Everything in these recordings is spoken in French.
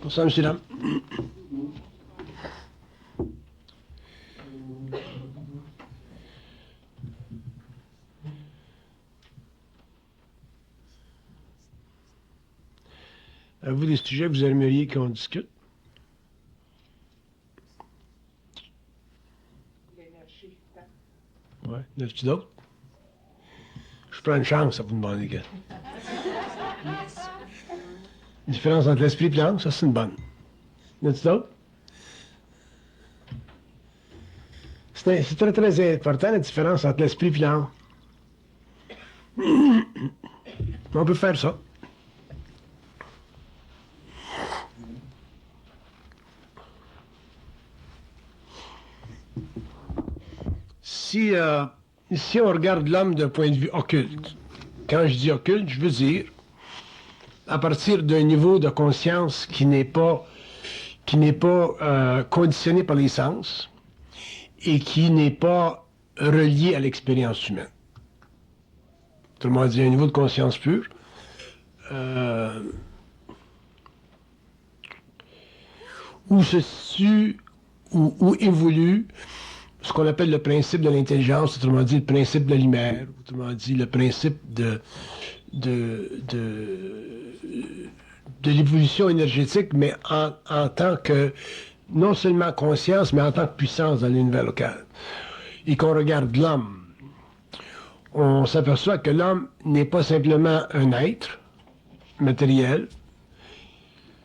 Bonsoir, monsieur, dames. Avez-vous des sujets que vous aimeriez qu'on discute? L'énergie. Ouais. N'as-tu d'autres? Je prends une chance à vous demander que. La différence entre l'esprit et l'âme, ça c'est une bonne. N'as-tu d'autres? C'est très très important la différence entre l'esprit et l'âme. On peut faire ça. Si on regarde l'homme d'un point de vue occulte, quand je dis occulte, je veux dire à partir d'un niveau de conscience qui n'est pas conditionné par les sens et qui n'est pas relié à l'expérience humaine. Autrement dit, un niveau de conscience pure. Où se situe, où évolue ce qu'on appelle le principe de l'intelligence, autrement dit le principe de la lumière, autrement dit le principe de l'évolution énergétique, mais en tant que, non seulement conscience, mais en tant que puissance dans l'univers local. Et qu'on regarde l'homme, on s'aperçoit que l'homme n'est pas simplement un être matériel,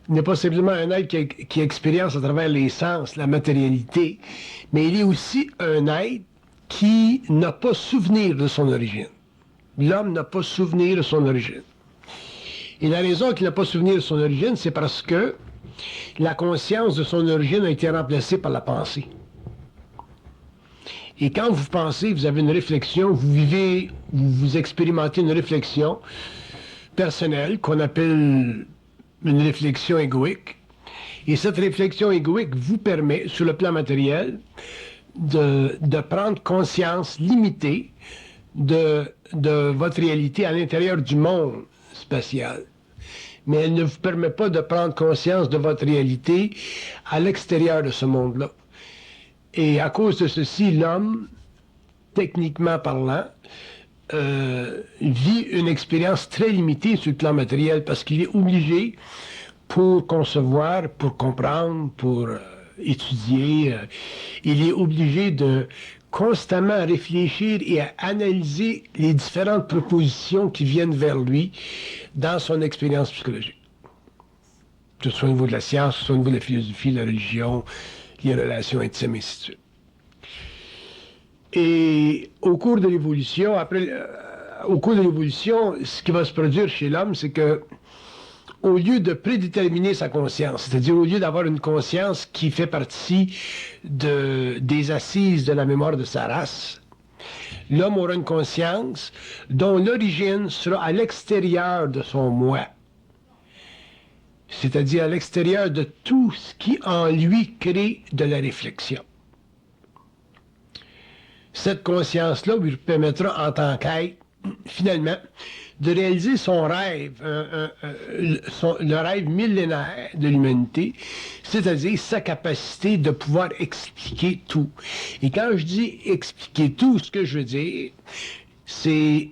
n'est pas simplement un être qui expérience à travers les sens la matérialité, mais il est aussi un être qui n'a pas souvenir de son origine. L'homme n'a pas souvenir de son origine. Et la raison qu'il n'a pas souvenir de son origine, c'est parce que la conscience de son origine a été remplacée par la pensée. Et quand vous pensez, vous avez une réflexion, vous expérimentez une réflexion personnelle qu'on appelle une réflexion égoïque. Et cette réflexion égoïque vous permet, sur le plan matériel, de prendre conscience limitée de votre réalité à l'intérieur du monde spatial. Mais elle ne vous permet pas de prendre conscience de votre réalité à l'extérieur de ce monde-là. Et à cause de ceci, l'homme, techniquement parlant, vit une expérience très limitée sur le plan matériel parce qu'il est obligé, pour concevoir, pour comprendre, pour étudier, il est obligé de constamment réfléchir et à analyser les différentes propositions qui viennent vers lui dans son expérience psychologique. Que ce soit au niveau de la science, que ce soit au niveau de la philosophie, la religion, les relations intimes, et ainsi de suite. Et au cours de l'évolution, ce qui va se produire chez l'homme, c'est que au lieu de prédéterminer sa conscience, c'est-à-dire au lieu d'avoir une conscience qui fait partie des assises de la mémoire de sa race, l'homme aura une conscience dont l'origine sera à l'extérieur de son moi, c'est-à-dire à l'extérieur de tout ce qui en lui crée de la réflexion. Cette conscience-là lui permettra en tant qu'être, finalement, de réaliser son rêve, le rêve millénaire de l'humanité, c'est-à-dire sa capacité de pouvoir expliquer tout. Et quand je dis expliquer tout, ce que je veux dire, c'est,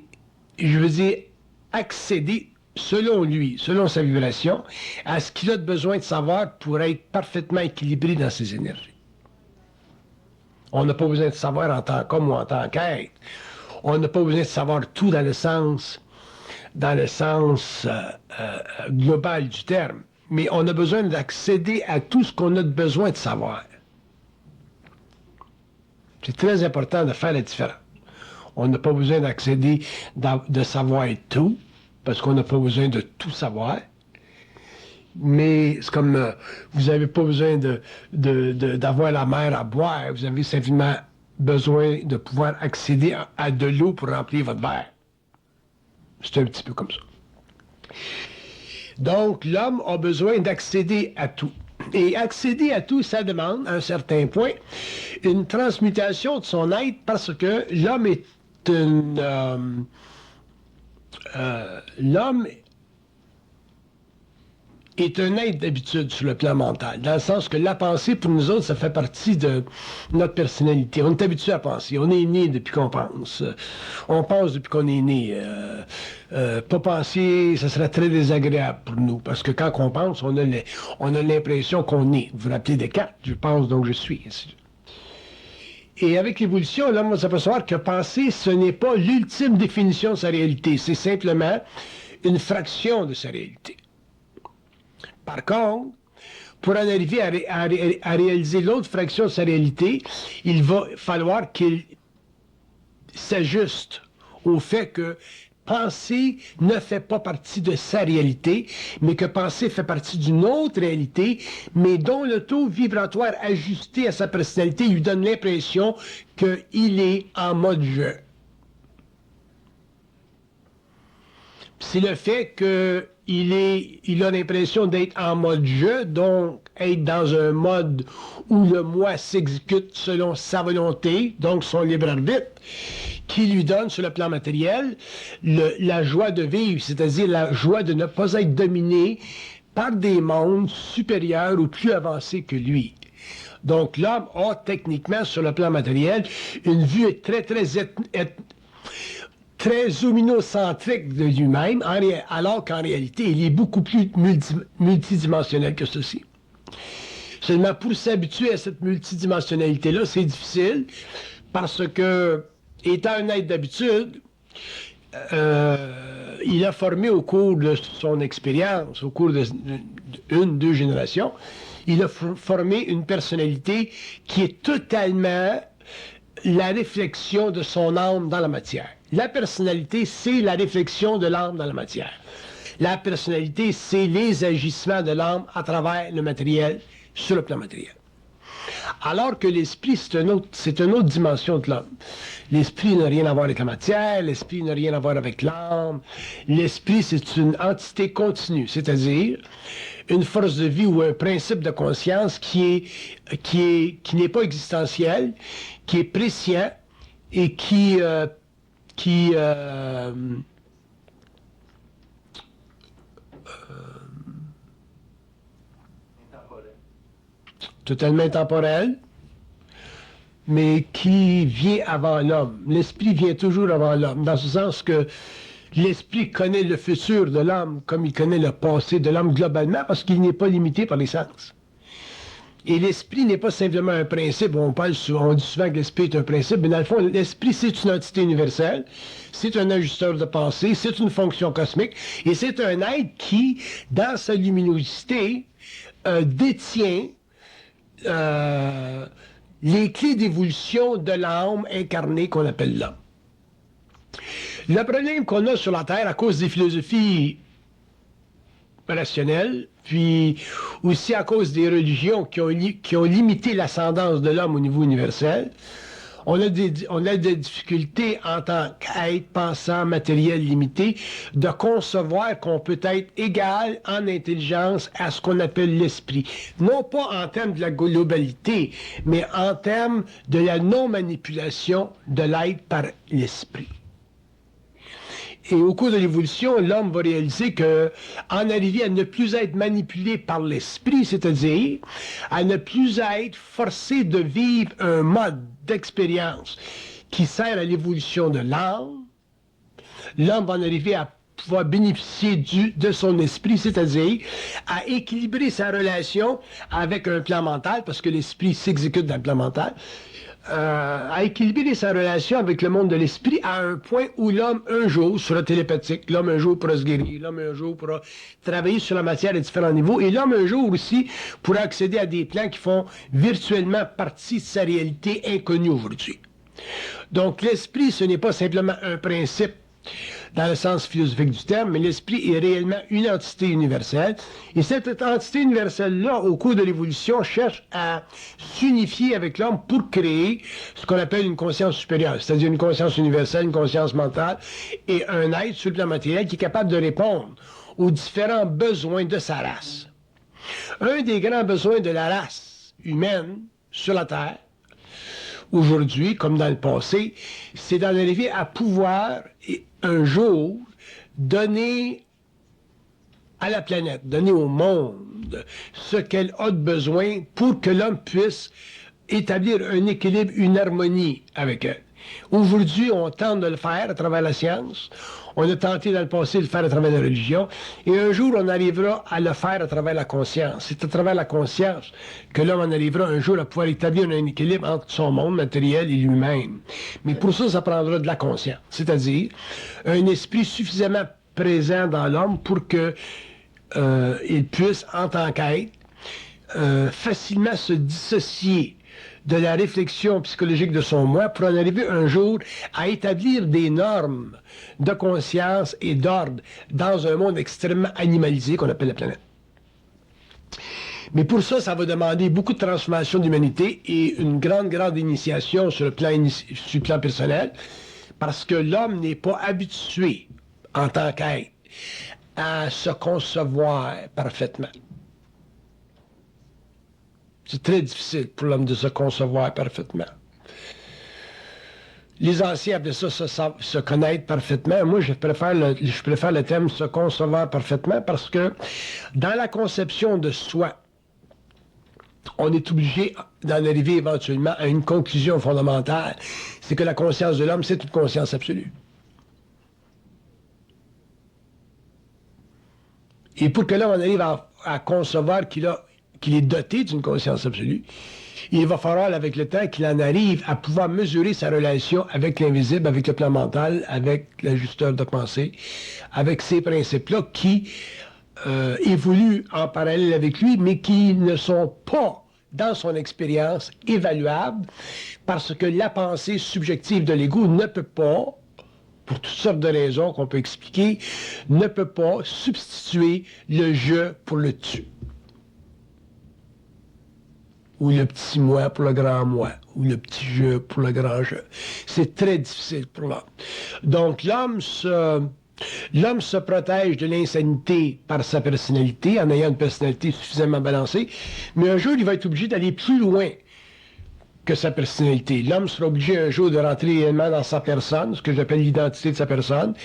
accéder, selon lui, selon sa vibration, à ce qu'il a besoin de savoir pour être parfaitement équilibré dans ses énergies. On n'a pas besoin de savoir en tant qu'homme ou en tant qu'être. On n'a pas besoin de savoir tout dans le sens global du terme. Mais on a besoin d'accéder à tout ce qu'on a besoin de savoir. C'est très important de faire la différence. On n'a pas besoin d'accéder, de savoir tout, parce qu'on n'a pas besoin de tout savoir. Mais c'est comme, vous n'avez pas besoin d'avoir la mer à boire, vous avez simplement besoin de pouvoir accéder à de l'eau pour remplir votre verre. C'est un petit peu comme ça. Donc, l'homme a besoin d'accéder à tout. Et accéder à tout, ça demande, à un certain point, une transmutation de son être parce que l'homme est l'homme est un être d'habitude sur le plan mental, dans le sens que la pensée, pour nous autres, ça fait partie de notre personnalité. On est habitué à penser. On est né depuis qu'on pense. On pense depuis qu'on est né. Pas penser, ça serait très désagréable pour nous, parce que quand on pense, on a l'impression qu'on est. Vous vous rappelez Descartes, je pense donc je suis. Et avec l'évolution, l'homme va s'apercevoir que penser, ce n'est pas l'ultime définition de sa réalité, c'est simplement une fraction de sa réalité. Par contre, pour en arriver à réaliser l'autre fraction de sa réalité, il va falloir qu'il s'ajuste au fait que penser ne fait pas partie de sa réalité, mais que penser fait partie d'une autre réalité, mais dont le taux vibratoire ajusté à sa personnalité lui donne l'impression qu'il est en mode jeu. C'est le fait qu'il a l'impression d'être en mode jeu, donc être dans un mode où le moi s'exécute selon sa volonté, donc son libre arbitre, qui lui donne, sur le plan matériel, la joie de vivre, c'est-à-dire la joie de ne pas être dominé par des mondes supérieurs ou plus avancés que lui. Donc l'homme a techniquement, sur le plan matériel, une vue très hominocentrique de lui-même, alors qu'en réalité, il est beaucoup plus multidimensionnel que ceci. Seulement, pour s'habituer à cette multidimensionnalité-là, c'est difficile, parce que, étant un être d'habitude, il a formé au cours de son expérience, au cours deux générations, il a formé une personnalité qui est totalement la réflexion de son âme dans la matière. La personnalité, c'est la réflexion de l'âme dans la matière. La personnalité, c'est les agissements de l'âme à travers le matériel, sur le plan matériel. Alors que l'esprit, c'est une autre dimension de l'homme. L'esprit n'a rien à voir avec la matière, l'esprit n'a rien à voir avec l'âme. L'esprit, c'est une entité continue, c'est-à-dire une force de vie ou un principe de conscience qui n'est pas existentiel, qui est prescient et qui totalement intemporel, mais qui vient avant l'homme. L'esprit vient toujours avant l'homme, dans ce sens que l'esprit connaît le futur de l'homme comme il connaît le passé de l'homme globalement, parce qu'il n'est pas limité par les sens. Et l'esprit n'est pas simplement un principe, on dit souvent que l'esprit est un principe, mais dans le fond, l'esprit, c'est une entité universelle, c'est un ajusteur de pensée, c'est une fonction cosmique, et c'est un être qui, dans sa luminosité, détient les clés d'évolution de l'âme incarnée qu'on appelle l'homme. Le problème qu'on a sur la Terre à cause des philosophies rationnelles, puis aussi à cause des religions qui ont limité l'ascendance de l'homme au niveau universel, on a des difficultés en tant qu'être pensant, matériel limité, de concevoir qu'on peut être égal en intelligence à ce qu'on appelle l'esprit. Non pas en termes de la globalité, mais en termes de la non-manipulation de l'être par l'esprit. Et au cours de l'évolution, l'homme va réaliser que, en arriver à ne plus être manipulé par l'esprit, c'est-à-dire à ne plus être forcé de vivre un mode d'expérience qui sert à l'évolution de l'âme, l'homme va en arriver à pouvoir bénéficier de son esprit, c'est-à-dire à équilibrer sa relation avec un plan mental, parce que l'esprit s'exécute dans le plan mental, à équilibrer sa relation avec le monde de l'esprit à un point où l'homme, un jour, sera télépathique, l'homme, un jour, pourra se guérir, l'homme, un jour, pourra travailler sur la matière à différents niveaux, et l'homme, un jour aussi, pourra accéder à des plans qui font virtuellement partie de sa réalité inconnue aujourd'hui. Donc, l'esprit, ce n'est pas simplement un principe dans le sens philosophique du terme, mais l'esprit est réellement une entité universelle. Et cette entité universelle-là, au cours de l'évolution, cherche à s'unifier avec l'homme pour créer ce qu'on appelle une conscience supérieure, c'est-à-dire une conscience universelle, une conscience mentale, et un être sur le plan matériel qui est capable de répondre aux différents besoins de sa race. Un des grands besoins de la race humaine sur la Terre, aujourd'hui, comme dans le passé, c'est d'en arriver à pouvoir, un jour, donner à la planète, donner au monde ce qu'elle a de besoin pour que l'homme puisse établir un équilibre, une harmonie avec elle. Aujourd'hui, on tente de le faire à travers la science. On a tenté dans le passé de le faire à travers la religion. Et un jour, on arrivera à le faire à travers la conscience. C'est à travers la conscience que l'homme en arrivera un jour à pouvoir établir un équilibre entre son monde matériel et lui-même. Mais pour ça, ça prendra de la conscience. C'est-à-dire un esprit suffisamment présent dans l'homme pour que il puisse, en tant qu'être, facilement se dissocier de la réflexion psychologique de son moi pour en arriver un jour à établir des normes de conscience et d'ordre dans un monde extrêmement animalisé qu'on appelle la planète. Mais pour ça, ça va demander beaucoup de transformation d'humanité et une grande initiation sur le plan personnel, parce que l'homme n'est pas habitué, en tant qu'être, à se concevoir parfaitement. C'est très difficile pour l'homme de se concevoir parfaitement. Les anciens appelaient ça se connaître parfaitement. Moi, je préfère le terme se concevoir parfaitement parce que dans la conception de soi, on est obligé d'en arriver éventuellement à une conclusion fondamentale. C'est que la conscience de l'homme, c'est une conscience absolue. Et pour que l'homme en arrive à concevoir qu'il est doté d'une conscience absolue, il va falloir, avec le temps, qu'il en arrive à pouvoir mesurer sa relation avec l'invisible, avec le plan mental, avec l'ajusteur de pensée, avec ces principes-là qui évoluent en parallèle avec lui, mais qui ne sont pas, dans son expérience, évaluables, parce que la pensée subjective de l'ego ne peut pas, pour toutes sortes de raisons qu'on peut expliquer, ne peut pas substituer le je pour le tu. Ou le petit moi pour le grand moi, ou le petit je pour le grand je. C'est très difficile pour l'homme. Donc l'homme se protège de l'insanité par sa personnalité, en ayant une personnalité suffisamment balancée, mais un jour, il va être obligé d'aller plus loin que sa personnalité. L'homme sera obligé un jour de rentrer réellement dans sa personne, ce que j'appelle l'identité de sa personne,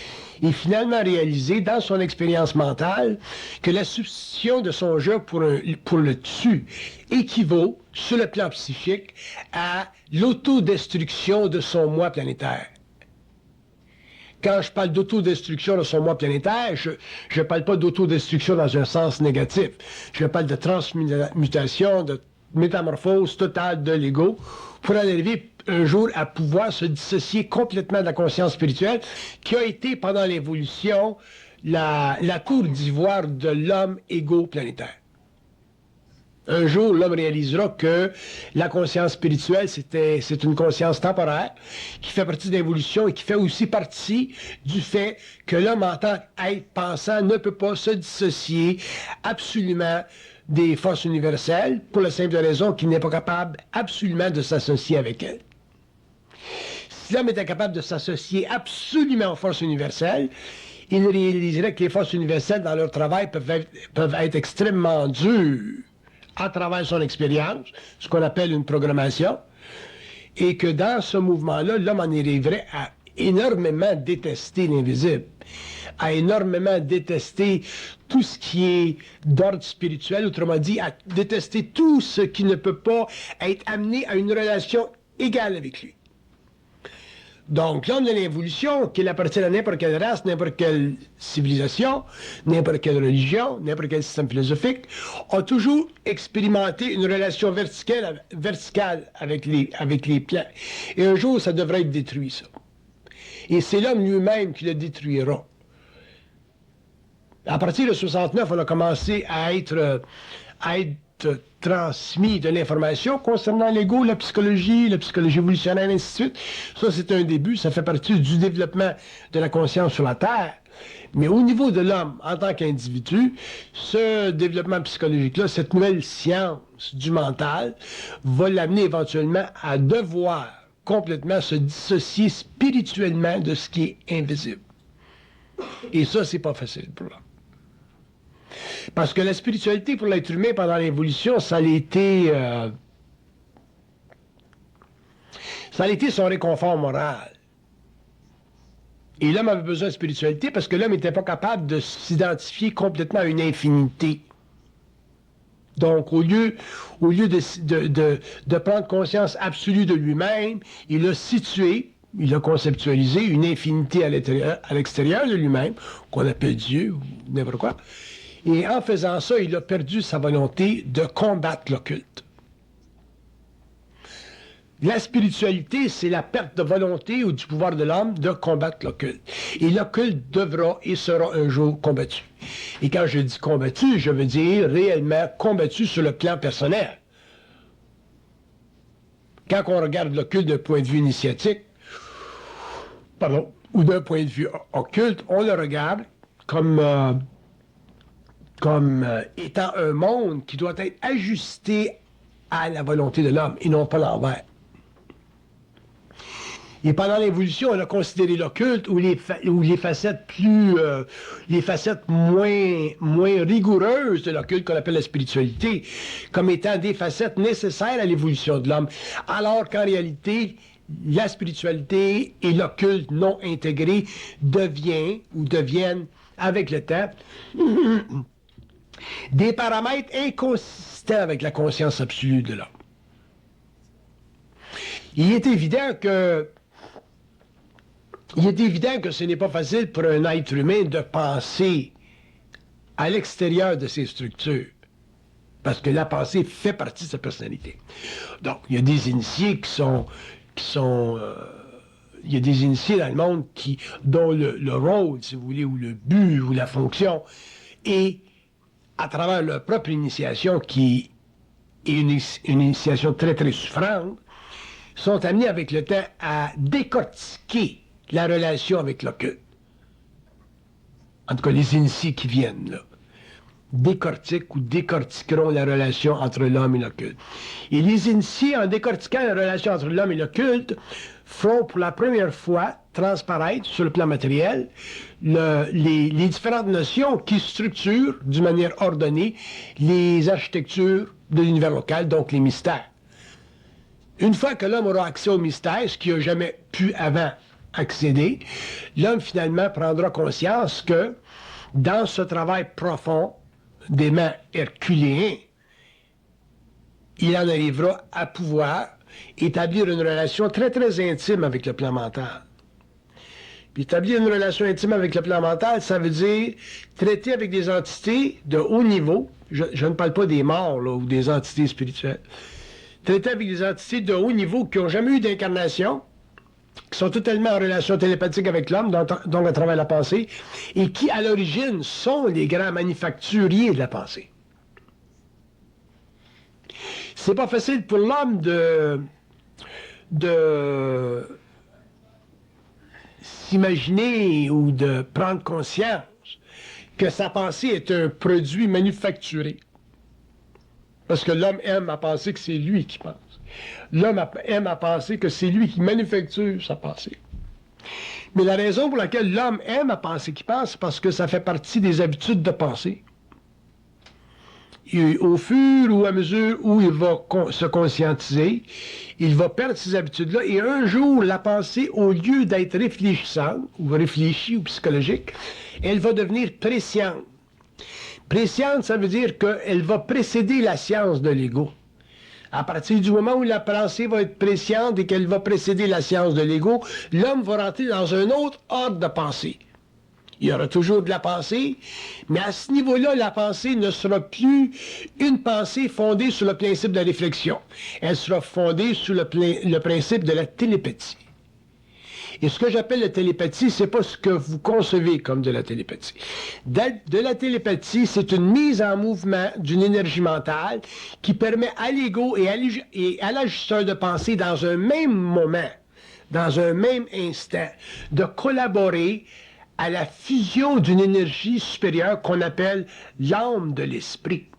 et finalement réaliser dans son expérience mentale que la substitution de son je pour le tu équivaut, sur le plan psychique, à l'autodestruction de son moi planétaire. Quand je parle d'autodestruction de son moi planétaire, je ne parle pas d'autodestruction dans un sens négatif. Je parle de transmutation, de métamorphose totale de l'ego pour en arriver un jour à pouvoir se dissocier complètement de la conscience spirituelle qui a été pendant l'évolution la tour d'ivoire de l'homme égo planétaire. Un jour, l'homme réalisera que la conscience spirituelle, c'est une conscience temporaire qui fait partie de l'évolution et qui fait aussi partie du fait que l'homme en tant qu'être pensant ne peut pas se dissocier absolument des forces universelles pour la simple raison qu'il n'est pas capable absolument de s'associer avec elles. Si l'homme était capable de s'associer absolument aux forces universelles, il réaliserait que les forces universelles, dans leur travail, peuvent être extrêmement dures à travers son expérience, ce qu'on appelle une programmation, et que dans ce mouvement-là, l'homme en arriverait à énormément détester l'invisible, à énormément détester tout ce qui est d'ordre spirituel, autrement dit, à détester tout ce qui ne peut pas être amené à une relation égale avec lui. Donc, l'homme de l'évolution, qu'il appartient à n'importe quelle race, n'importe quelle civilisation, n'importe quelle religion, n'importe quel système philosophique, a toujours expérimenté une relation verticale avec les plants. Et un jour, ça devrait être détruit, ça. Et c'est l'homme lui-même qui le détruira. À partir de 69, on a commencé à être transmis de l'information concernant l'ego, la psychologie évolutionnelle, ainsi de suite. Ça, c'est un début, ça fait partie du développement de la conscience sur la Terre. Mais au niveau de l'homme, en tant qu'individu, ce développement psychologique-là, cette nouvelle science du mental, va l'amener éventuellement à devoir complètement se dissocier spirituellement de ce qui est invisible. Et ça, c'est pas facile pour l'homme. Parce que la spiritualité pour l'être humain pendant l'évolution, ça a été son réconfort moral. Et l'homme avait besoin de spiritualité parce que l'homme n'était pas capable de s'identifier complètement à une infinité. Donc, au lieu de prendre conscience absolue de lui-même, il a situé, il a conceptualisé une infinité à l'extérieur de lui-même, qu'on appelle Dieu ou n'importe quoi. Et en faisant ça, il a perdu sa volonté de combattre l'occulte. La spiritualité, c'est la perte de volonté ou du pouvoir de l'homme de combattre l'occulte. Et l'occulte devra et sera un jour combattu. Et quand je dis combattu, je veux dire réellement combattu sur le plan personnel. Quand on regarde l'occulte d'un point de vue initiatique, ou d'un point de vue occulte, on le regarde comme étant un monde qui doit être ajusté à la volonté de l'homme et non pas l'envers. Et pendant l'évolution, on a considéré l'occulte ou les facettes moins rigoureuses de l'occulte qu'on appelle la spiritualité comme étant des facettes nécessaires à l'évolution de l'homme. Alors qu'en réalité, la spiritualité et l'occulte non intégré deviennent, avec le temps, des paramètres inconsistants avec la conscience absolue de l'homme. Il est évident que ce n'est pas facile pour un être humain de penser à l'extérieur de ses structures, parce que la pensée fait partie de sa personnalité. Donc, il y a des initiés il y a des initiés dans le monde dont le rôle, si vous voulez, ou le but, ou la fonction, est, à travers leur propre initiation, qui est une initiation très, très souffrante, sont amenés avec le temps à décortiquer la relation avec l'occulte. En tout cas, les initiés qui viennent, là, décortiqueront la relation entre l'homme et l'occulte. Et les initiés, en décortiquant la relation entre l'homme et l'occulte, feront pour la première fois transparaître sur le plan matériel les différentes notions qui structurent d'une manière ordonnée les architectures de l'univers local, donc les mystères. Une fois que l'homme aura accès aux mystères, ce qu'il n'a jamais pu avant accéder, l'homme finalement prendra conscience que dans ce travail profond des mains herculéens, il en arrivera à pouvoir établir une relation très très intime avec le plan mental. Puis établir une relation intime avec le plan mental, ça veut dire traiter avec des entités de haut niveau, je ne parle pas des morts là, ou des entités spirituelles, traiter avec des entités de haut niveau qui n'ont jamais eu d'incarnation, qui sont totalement en relation télépathique avec l'homme, donc à travers la pensée, et qui, à l'origine, sont les grands manufacturiers de la pensée. C'est pas facile pour l'homme de s'imaginer ou de prendre conscience que sa pensée est un produit manufacturé. Parce que l'homme aime à penser que c'est lui qui pense. L'homme aime à penser que c'est lui qui manufacture sa pensée. Mais la raison pour laquelle l'homme aime à penser qu'il pense, c'est parce que ça fait partie des habitudes de pensée. Et au fur ou à mesure où il va se conscientiser, il va perdre ces habitudes-là, et un jour, la pensée, au lieu d'être réfléchissante, ou réfléchie, ou psychologique, elle va devenir presciente. Presciente, ça veut dire qu'elle va précéder la science de l'ego. À partir du moment où la pensée va être présciente et qu'elle va précéder la science de l'ego, l'homme va rentrer dans un autre ordre de pensée. Il y aura toujours de la pensée, mais à ce niveau-là, la pensée ne sera plus une pensée fondée sur le principe de la réflexion. Elle sera fondée sur le principe de la télépathie. Et ce que j'appelle la télépathie, c'est pas ce que vous concevez comme de la télépathie. De la télépathie, c'est une mise en mouvement d'une énergie mentale qui permet à l'ego et à l'ajusteur de pensée dans un même moment, dans un même instant, de collaborer à la fusion d'une énergie supérieure qu'on appelle l'âme de l'esprit.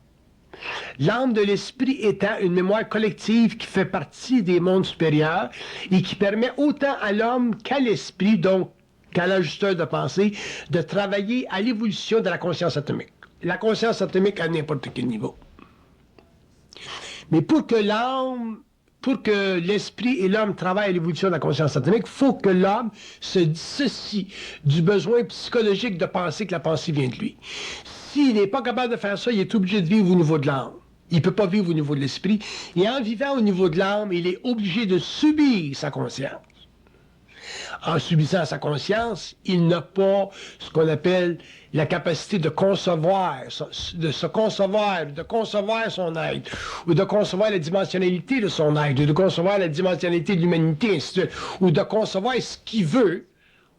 L'âme de l'esprit étant une mémoire collective qui fait partie des mondes supérieurs et qui permet autant à l'homme qu'à l'esprit, donc qu'à l'ajusteur de pensée, de travailler à l'évolution de la conscience atomique. La conscience atomique à n'importe quel niveau. Mais pour que l'esprit et l'homme travaillent à l'évolution de la conscience atomique, il faut que l'homme se dissocie du besoin psychologique de penser que la pensée vient de lui. S'il n'est pas capable de faire ça, il est obligé de vivre au niveau de l'âme. Il ne peut pas vivre au niveau de l'esprit. Et en vivant au niveau de l'âme, il est obligé de subir sa conscience. En subissant sa conscience, il n'a pas ce qu'on appelle la capacité de concevoir, de concevoir son être, ou de concevoir la dimensionnalité de son être, ou de concevoir la dimensionnalité de l'humanité, ainsi de suite, ou de concevoir ce qu'il veut,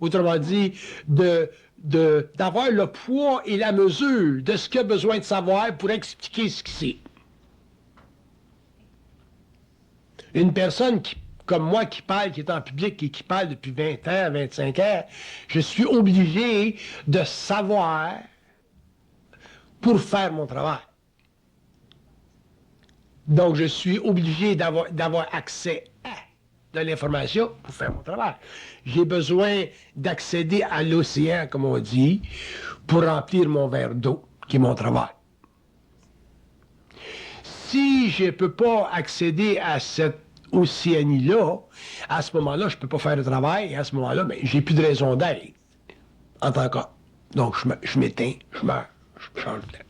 autrement dit, d'avoir le poids et la mesure de ce qu'il a besoin de savoir pour expliquer ce qu'il sait. Une personne comme moi qui parle, qui est en public et qui parle depuis 20 ans, 25 ans, je suis obligé de savoir pour faire mon travail. Donc, je suis obligé d'avoir accès à de l'information pour faire mon travail. J'ai besoin d'accéder à l'océan, comme on dit, pour remplir mon verre d'eau, qui est mon travail. Si je ne peux pas accéder à cette océanie-là, à ce moment-là, je ne peux pas faire le travail, et à ce moment-là, ben, j'ai plus de raison d'être en tant qu'homme. Donc, je m'éteins, je meurs, je change de temps.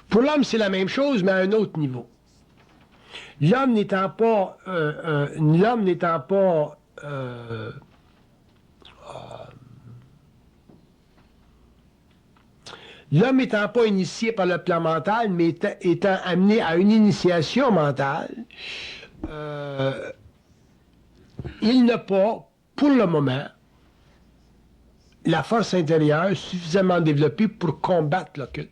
Pour l'homme, c'est la même chose, mais à un autre niveau. L'homme n'étant pas initié par le plan mental, mais étant amené à une initiation mentale, il n'a pas, pour le moment, la force intérieure suffisamment développée pour combattre l'occulte.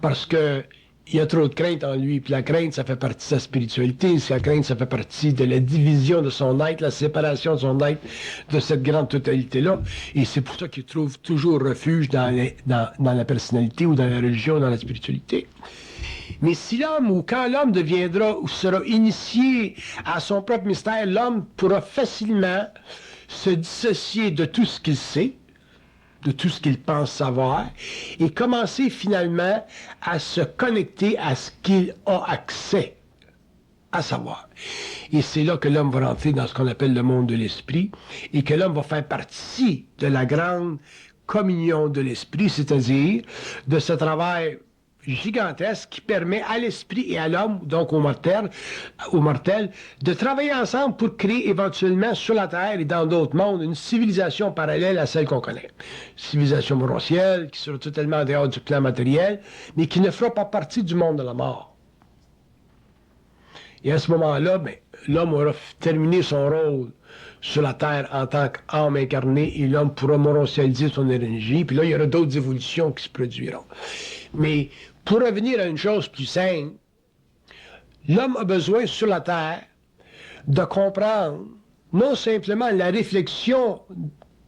Parce que il y a trop de crainte en lui, puis la crainte, ça fait partie de sa spiritualité, la crainte, ça fait partie de la division de son être, la séparation de son être de cette grande totalité-là, et c'est pour ça qu'il trouve toujours refuge dans la personnalité, ou dans la religion, ou dans la spiritualité. Mais si l'homme, ou quand l'homme deviendra, ou sera initié à son propre mystère, l'homme pourra facilement se dissocier de tout ce qu'il sait, de tout ce qu'il pense savoir, et commencer finalement à se connecter à ce qu'il a accès à savoir. Et c'est là que l'homme va rentrer dans ce qu'on appelle le monde de l'esprit, et que l'homme va faire partie de la grande communion de l'esprit, c'est-à-dire de ce travail gigantesque qui permet à l'esprit et à l'homme, donc au mortel, de travailler ensemble pour créer éventuellement sur la Terre et dans d'autres mondes une civilisation parallèle à celle qu'on connaît. Civilisation morontielle, qui sera totalement en dehors du plan matériel, mais qui ne fera pas partie du monde de la mort. Et à ce moment-là, ben, l'homme aura terminé son rôle sur la Terre en tant qu'âme incarnée, et l'homme pourra morontialiser son énergie, puis là, il y aura d'autres évolutions qui se produiront. Mais pour revenir à une chose plus simple, l'homme a besoin sur la Terre de comprendre non simplement la réflexion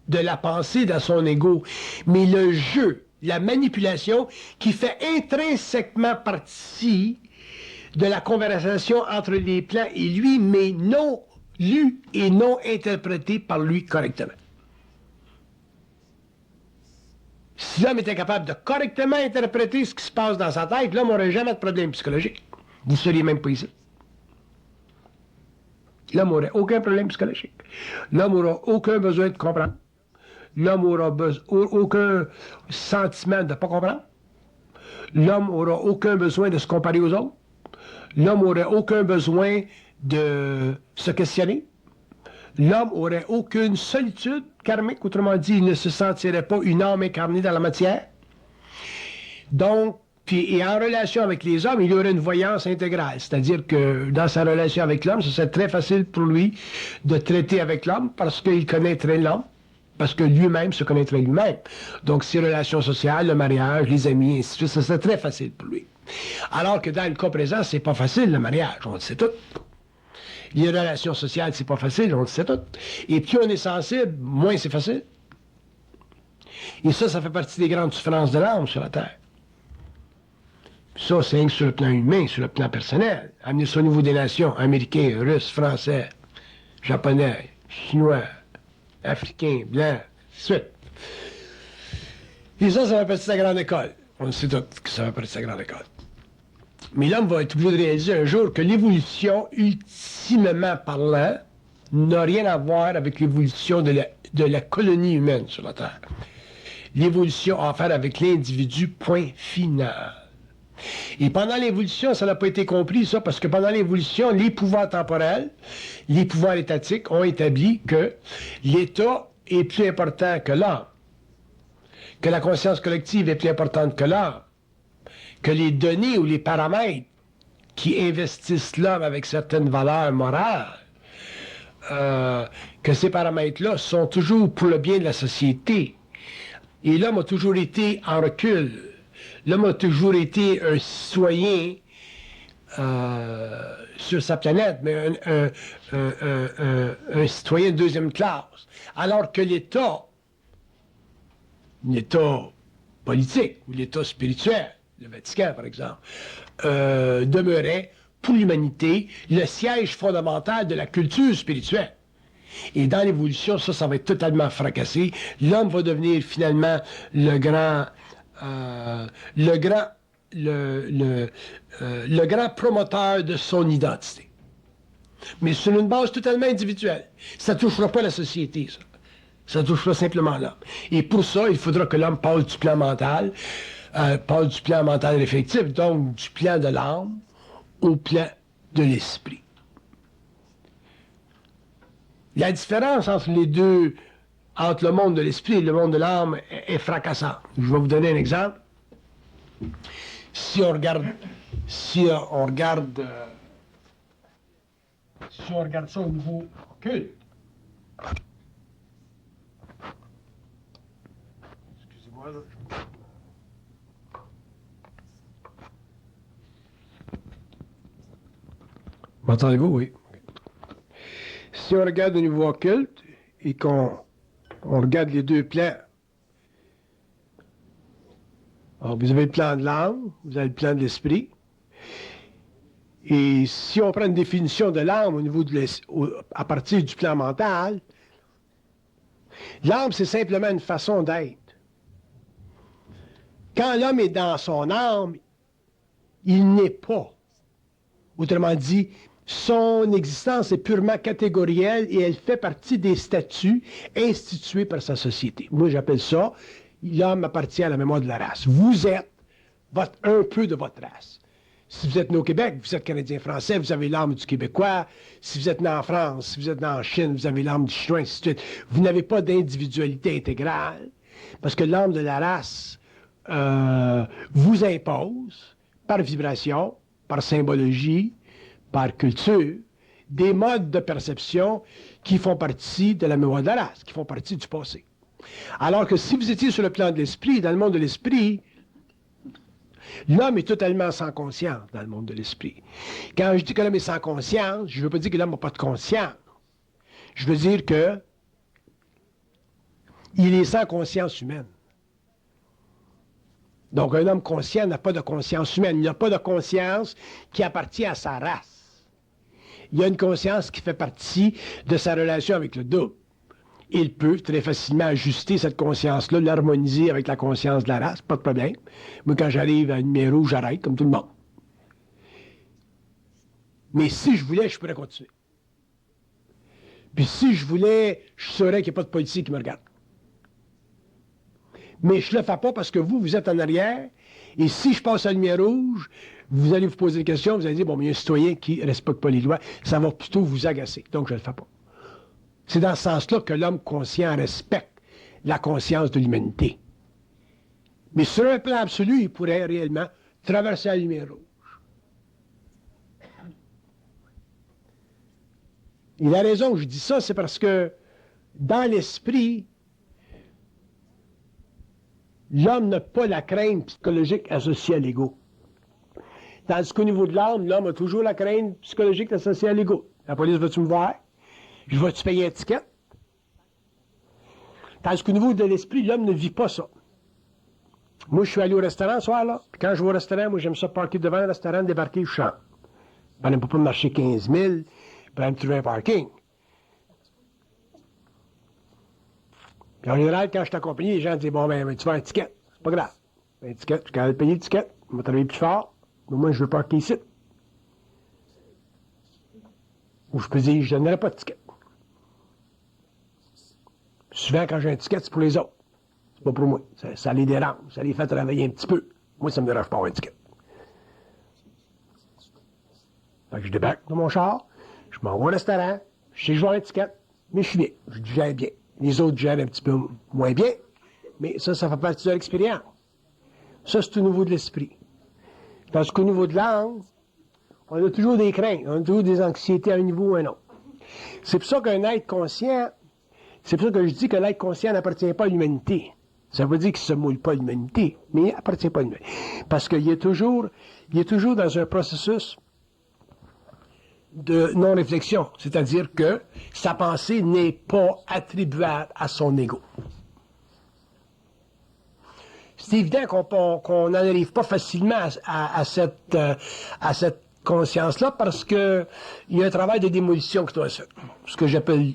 de la pensée dans son ego, mais le jeu, la manipulation qui fait intrinsèquement partie de la conversation entre les plans et lui, mais non lu et non interprété par lui correctement. Si l'homme était capable de correctement interpréter ce qui se passe dans sa tête, l'homme n'aurait jamais de problème psychologique. Vous ne seriez même pas ici. L'homme n'aurait aucun problème psychologique. L'homme n'aura aucun besoin de comprendre. L'homme n'aura aucun sentiment de ne pas comprendre. L'homme n'aura aucun besoin de se comparer aux autres. l'homme n'aurait aucun besoin de se questionner. L'homme n'aurait aucune solitude karmique, autrement dit, il ne se sentirait pas une âme incarnée dans la matière. Donc, et en relation avec les hommes, il y aurait une voyance intégrale. C'est-à-dire que dans sa relation avec l'homme, ce serait très facile pour lui de traiter avec l'homme parce qu'il connaîtrait l'homme, parce que lui-même se connaîtrait lui-même. Donc, ses relations sociales, le mariage, les amis, ainsi de suite, ce serait très facile pour lui. Alors que dans le cas présent, c'est pas facile, le mariage, on le sait tout. Les relations sociales, c'est pas facile, on le sait tout. Et plus on est sensible, moins c'est facile. Et ça fait partie des grandes souffrances de l'âme sur la Terre. Ça, c'est rien que sur le plan humain, sur le plan personnel. Amener ça au niveau des nations, Américains, Russes, Français, Japonais, Chinois, Africains, Blancs, suite. Et ça fait partie de sa grande école. On sait tout que ça fait partie de sa grande école. Mais l'homme va être obligé de réaliser un jour que l'évolution, ultimement parlant, n'a rien à voir avec l'évolution de la colonie humaine sur la Terre. L'évolution a à faire avec l'individu, point final. Et pendant l'évolution, ça n'a pas été compris, ça, parce que pendant l'évolution, les pouvoirs temporels, les pouvoirs étatiques ont établi que l'État est plus important que l'âme, que la conscience collective est plus importante que l'âme, que les données ou les paramètres qui investissent l'homme avec certaines valeurs morales, que ces paramètres-là sont toujours pour le bien de la société. Et l'homme a toujours été en recul. L'homme a toujours été un citoyen sur sa planète, mais un citoyen de deuxième classe. Alors que l'État politique ou l'État spirituel, le Vatican par exemple, demeurait pour l'humanité le siège fondamental de la culture spirituelle. Et dans l'évolution, ça va être totalement fracassé. L'homme va devenir finalement le grand promoteur de son identité. Mais sur une base totalement individuelle. Ça ne touchera pas la société, ça. Ça touchera simplement l'homme. Et pour ça, il faudra que l'homme passe du plan mental, réflectif, donc du plan de l'âme au plan de l'esprit. La différence entre les deux, entre le monde de l'esprit et le monde de l'âme, est fracassante. Je vais vous donner un exemple. Si on regarde ça au niveau occulte, excusez-moi là. M'entendez-vous? Oui. Si on regarde au niveau occulte et qu'on regarde les deux plans, alors vous avez le plan de l'âme, vous avez le plan de l'esprit. Et si on prend une définition de l'âme au niveau à partir du plan mental, l'âme, c'est simplement une façon d'être. Quand l'homme est dans son âme, il n'est pas. Autrement dit, son existence est purement catégorielle et elle fait partie des statuts institués par sa société. Moi, j'appelle ça, l'homme appartient à la mémoire de la race. Vous êtes un peu de votre race. Si vous êtes né au Québec, vous êtes Canadien-Français, vous avez l'âme du Québécois. Si vous êtes né en France, si vous êtes né en Chine, vous avez l'âme du Chinois, ainsi de suite. Vous n'avez pas d'individualité intégrale parce que l'âme de la race vous impose, par vibration, par symbologie, par culture, des modes de perception qui font partie de la mémoire de la race, qui font partie du passé. Alors que si vous étiez sur le plan de l'esprit, dans le monde de l'esprit, l'homme est totalement sans conscience dans le monde de l'esprit. Quand je dis que l'homme est sans conscience, je ne veux pas dire que l'homme n'a pas de conscience. Je veux dire que il est sans conscience humaine. Donc un homme conscient n'a pas de conscience humaine. Il n'a pas de conscience qui appartient à sa race. Il y a une conscience qui fait partie de sa relation avec le double. Il peut très facilement ajuster cette conscience-là, l'harmoniser avec la conscience de la race, pas de problème. Moi, quand j'arrive à un numéro, j'arrête, comme tout le monde. Mais si je voulais, je pourrais continuer. Puis si je voulais, je saurais qu'il n'y a pas de policier qui me regarde. Mais je ne le fais pas parce que vous êtes en arrière Et si je passe à la lumière rouge, vous allez vous poser des questions, vous allez dire, bon, mais il y a un citoyen qui ne respecte pas les lois, ça va plutôt vous agacer. Donc, je ne le fais pas. C'est dans ce sens-là que l'homme conscient respecte la conscience de l'humanité. Mais sur un plan absolu, il pourrait réellement traverser la lumière rouge. Et la raison que je dis ça, c'est parce que dans l'esprit, l'homme n'a pas la crainte psychologique associée à l'ego. Tandis qu'au niveau de l'âme, l'homme a toujours la crainte psychologique associée à l'ego. La police va-tu me voir? Je vais-tu payer un ticket? Tandis qu'au niveau de l'esprit, l'homme ne vit pas ça. Moi, je suis allé au restaurant ce soir, là. Puis quand je vais au restaurant, moi, j'aime ça parker devant le restaurant, débarquer, je chante. Je ne peux pas marcher 15 000 pour aller me trouver un parking. Puis en général, quand je suis accompagné, les gens disent, bon, ben, tu vas un ticket. C'est pas grave. Un ticket, je suis capable de payer le ticket. Je vais travailler plus fort. Mais moi, je veux parker ici. Ou je peux dire, je ne donnerai pas de ticket. Souvent, quand j'ai un ticket, c'est pour les autres. C'est pas pour moi. Ça les dérange. Ça les fait travailler un petit peu. Moi, ça me dérange pas avoir un ticket. Fait que je débarque dans mon char, je m'en vais au restaurant, je sais que je vais avoir un ticket, mais je suis bien. Je gère bien. Les autres gèrent un petit peu moins bien, mais ça fait partie de l'expérience. Ça, c'est au niveau de l'esprit. Parce qu'au niveau de l'âme, on a toujours des craintes, on a toujours des anxiétés à un niveau ou à un autre. C'est pour ça qu'un être conscient, c'est pour ça que je dis que l'être conscient n'appartient pas à l'humanité. Ça veut dire qu'il ne se mouille pas à l'humanité, mais il n'appartient pas à l'humanité. Parce qu'il est toujours dans un processus de non-réflexion, c'est-à-dire que sa pensée n'est pas attribuable à son ego. C'est évident qu'on n'en arrive pas facilement à cette conscience-là parce que il y a un travail de démolition qui doit se faire. Ce que j'appelle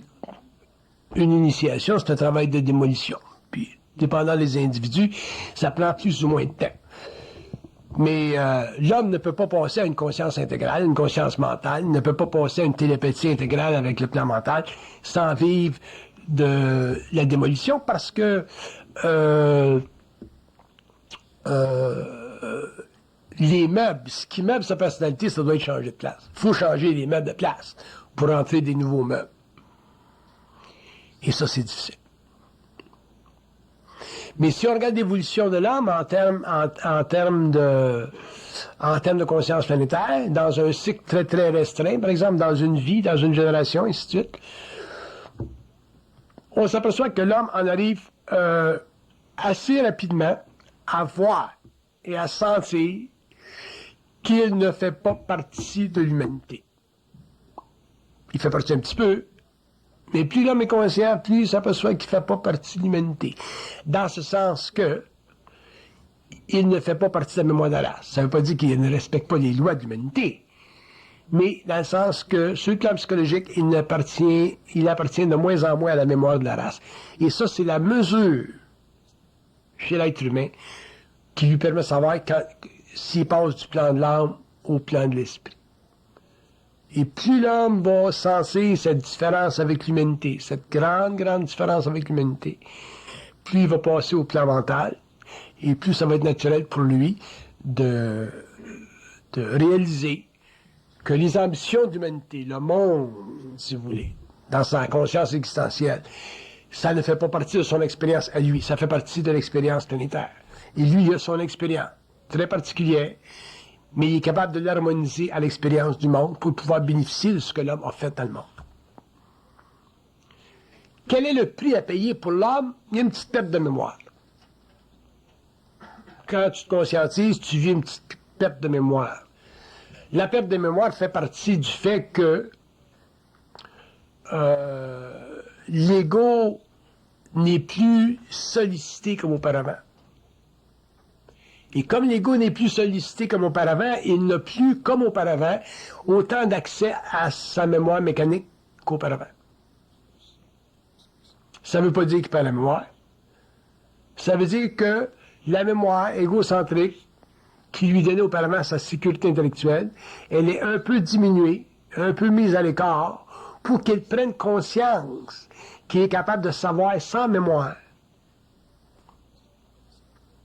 une initiation, c'est un travail de démolition. Puis, dépendant des individus, ça prend plus ou moins de temps. Mais l'homme ne peut pas passer à une conscience intégrale, une conscience mentale, il ne peut pas passer à une télépathie intégrale avec le plan mental sans vivre de la démolition parce que les meubles, ce qui meuble sa personnalité, ça doit être changé de place. Il faut changer les meubles de place pour entrer des nouveaux meubles. Et ça, c'est difficile. Mais si on regarde l'évolution de l'homme en termes de conscience planétaire, dans un cycle très, très restreint, par exemple, dans une vie, dans une génération, et ainsi de suite, on s'aperçoit que l'homme en arrive assez rapidement à voir et à sentir qu'il ne fait pas partie de l'humanité. Il fait partie un petit peu, mais plus l'homme est conscient, plus il s'aperçoit qu'il ne fait pas partie de l'humanité. Dans ce sens que il ne fait pas partie de la mémoire de la race. Ça ne veut pas dire qu'il ne respecte pas les lois de l'humanité, mais dans le sens que sur le plan psychologique, il appartient de moins en moins à la mémoire de la race. Et ça, c'est la mesure chez l'être humain qui lui permet de savoir s'il passe du plan de l'âme au plan de l'esprit. Et plus l'homme va sentir cette différence avec l'humanité, cette grande, grande différence avec l'humanité, plus il va passer au plan mental, et plus ça va être naturel pour lui de réaliser que les ambitions de l'humanité, le monde, si vous voulez, dans sa conscience existentielle, ça ne fait pas partie de son expérience à lui, ça fait partie de l'expérience planétaire. Et lui, il a son expérience très particulière, mais il est capable de l'harmoniser à l'expérience du monde pour pouvoir bénéficier de ce que l'homme a fait dans le monde. Quel est le prix à payer pour l'homme? Il y a une petite perte de mémoire. Quand tu te conscientises, tu vis une petite perte de mémoire. La perte de mémoire fait partie du fait que l'ego n'est plus sollicité comme auparavant. Et comme l'ego n'est plus sollicité comme auparavant, il n'a plus, comme auparavant, autant d'accès à sa mémoire mécanique qu'auparavant. Ça ne veut pas dire qu'il perd la mémoire. Ça veut dire que la mémoire égocentrique qui lui donnait auparavant sa sécurité intellectuelle, elle est un peu diminuée, un peu mise à l'écart, pour qu'il prenne conscience qu'il est capable de savoir sans mémoire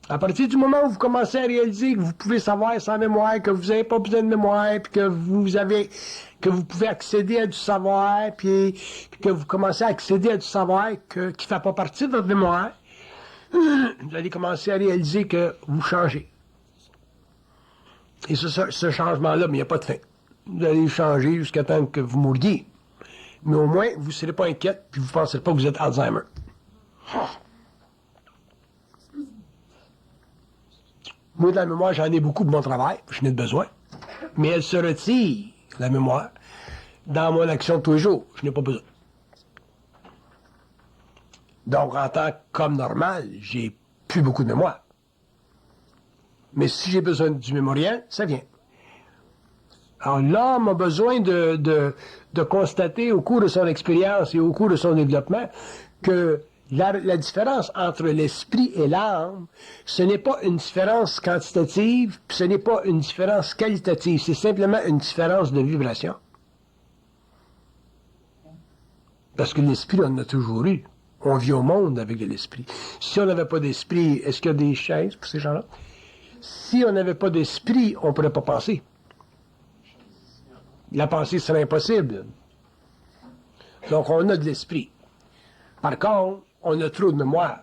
À partir du moment où vous commencez à réaliser que vous pouvez savoir sans mémoire, que vous n'avez pas besoin de mémoire, puis que vous pouvez accéder à du savoir, puis que vous commencez à accéder à du savoir qui ne fait pas partie de votre mémoire, vous allez commencer à réaliser que vous changez. Et ce changement-là, mais il n'y a pas de fin. Vous allez changer jusqu'à temps que vous mouriez. Mais au moins, vous ne serez pas inquiète, puis vous ne penserez pas que vous êtes Alzheimer. Moi, de la mémoire, j'en ai beaucoup de mon travail, je n'ai de besoin. Mais elle se retire, la mémoire, dans mon action de tous les jours. Je n'ai pas besoin. Donc, en tant qu'homme normal, j'ai plus beaucoup de mémoire. Mais si j'ai besoin du mémoriel, ça vient. Alors, l'homme a besoin de constater au cours de son expérience et au cours de son développement que la différence entre l'esprit et l'âme, ce n'est pas une différence quantitative, puis ce n'est pas une différence qualitative, c'est simplement une différence de vibration. Parce que l'esprit, on en a toujours eu. On vit au monde avec de l'esprit. Si on n'avait pas d'esprit, est-ce qu'il y a des chaises pour ces gens-là? Si on n'avait pas d'esprit, on ne pourrait pas penser. La pensée serait impossible. Donc, on a de l'esprit. Par contre, on a trop de mémoire.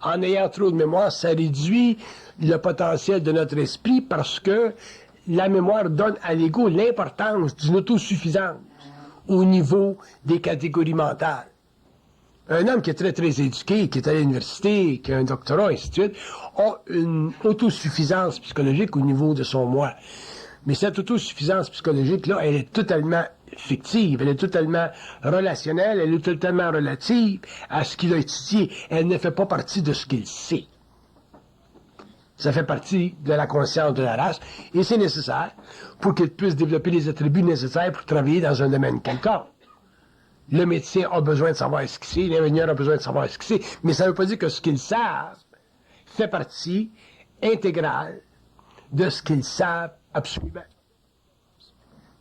En ayant trop de mémoire, ça réduit le potentiel de notre esprit parce que la mémoire donne à l'ego l'importance d'une autosuffisance au niveau des catégories mentales. Un homme qui est très, très éduqué, qui est à l'université, qui a un doctorat, et ainsi de suite, a une autosuffisance psychologique au niveau de son moi. Mais cette autosuffisance psychologique-là, elle est totalement fictive, elle est totalement relationnelle, elle est totalement relative à ce qu'il a étudié. Elle ne fait pas partie de ce qu'il sait. Ça fait partie de la conscience de la race, et c'est nécessaire pour qu'il puisse développer les attributs nécessaires pour travailler dans un domaine quelconque. Le médecin a besoin de savoir ce qu'il sait, l'ingénieur a besoin de savoir ce qu'il sait, mais ça ne veut pas dire que ce qu'ils savent fait partie intégrale de ce qu'ils savent absolument.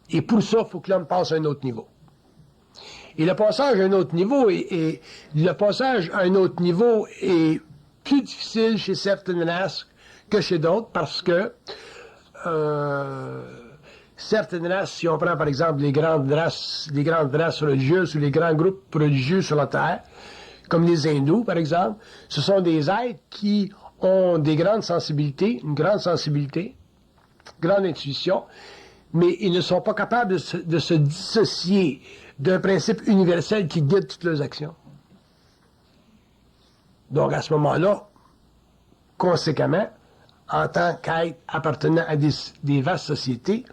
Et pour ça, il faut que l'homme passe à un autre niveau. Et le passage à un autre niveau est plus difficile chez certaines races que chez d'autres parce que certaines races, si on prend par exemple les grandes races religieuses ou les grands groupes religieux sur la Terre, comme les hindous par exemple, ce sont des êtres qui ont des grandes sensibilités, une grande sensibilité, grande intuition, mais ils ne sont pas capables de se dissocier d'un principe universel qui guide toutes leurs actions. Donc à ce moment-là, conséquemment, en tant qu'être appartenant à des vastes sociétés,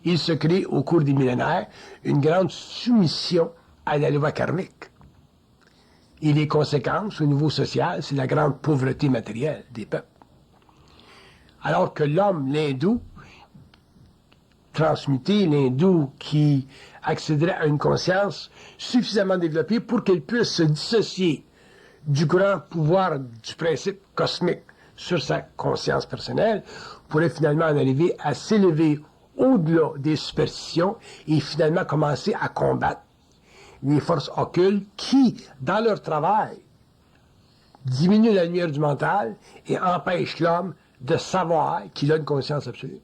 il se crée au cours des millénaires une grande soumission à la loi karmique. Et les conséquences au niveau social, c'est la grande pauvreté matérielle des peuples. Alors que l'homme, l'hindou, transmuté, l'hindou qui accéderait à une conscience suffisamment développée pour qu'il puisse se dissocier du grand pouvoir du principe cosmique sur sa conscience personnelle, pourrait finalement en arriver à s'élever au-delà des superstitions et finalement commencer à combattre les forces occultes qui, dans leur travail, diminuent la lumière du mental et empêchent l'homme de savoir qu'il a une conscience absolue.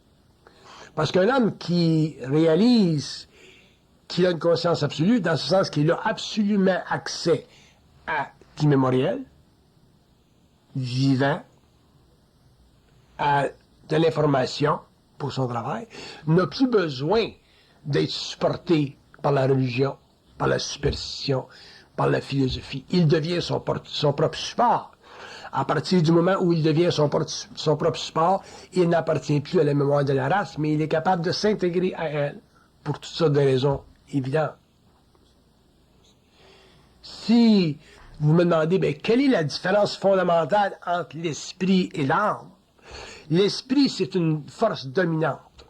Parce qu'un homme qui réalise qu'il a une conscience absolue, dans ce sens qu'il a absolument accès à l'immémoriel, vivant, à de l'information pour son travail, n'a plus besoin d'être supporté par la religion, par la superstition, par la philosophie. Il devient son propre support. À partir du moment où il devient son propre support, il n'appartient plus à la mémoire de la race, mais il est capable de s'intégrer à elle pour toutes sortes de raisons évidentes. Si vous me demandez, quelle est la différence fondamentale entre l'esprit et l'âme? L'esprit, c'est une force dominante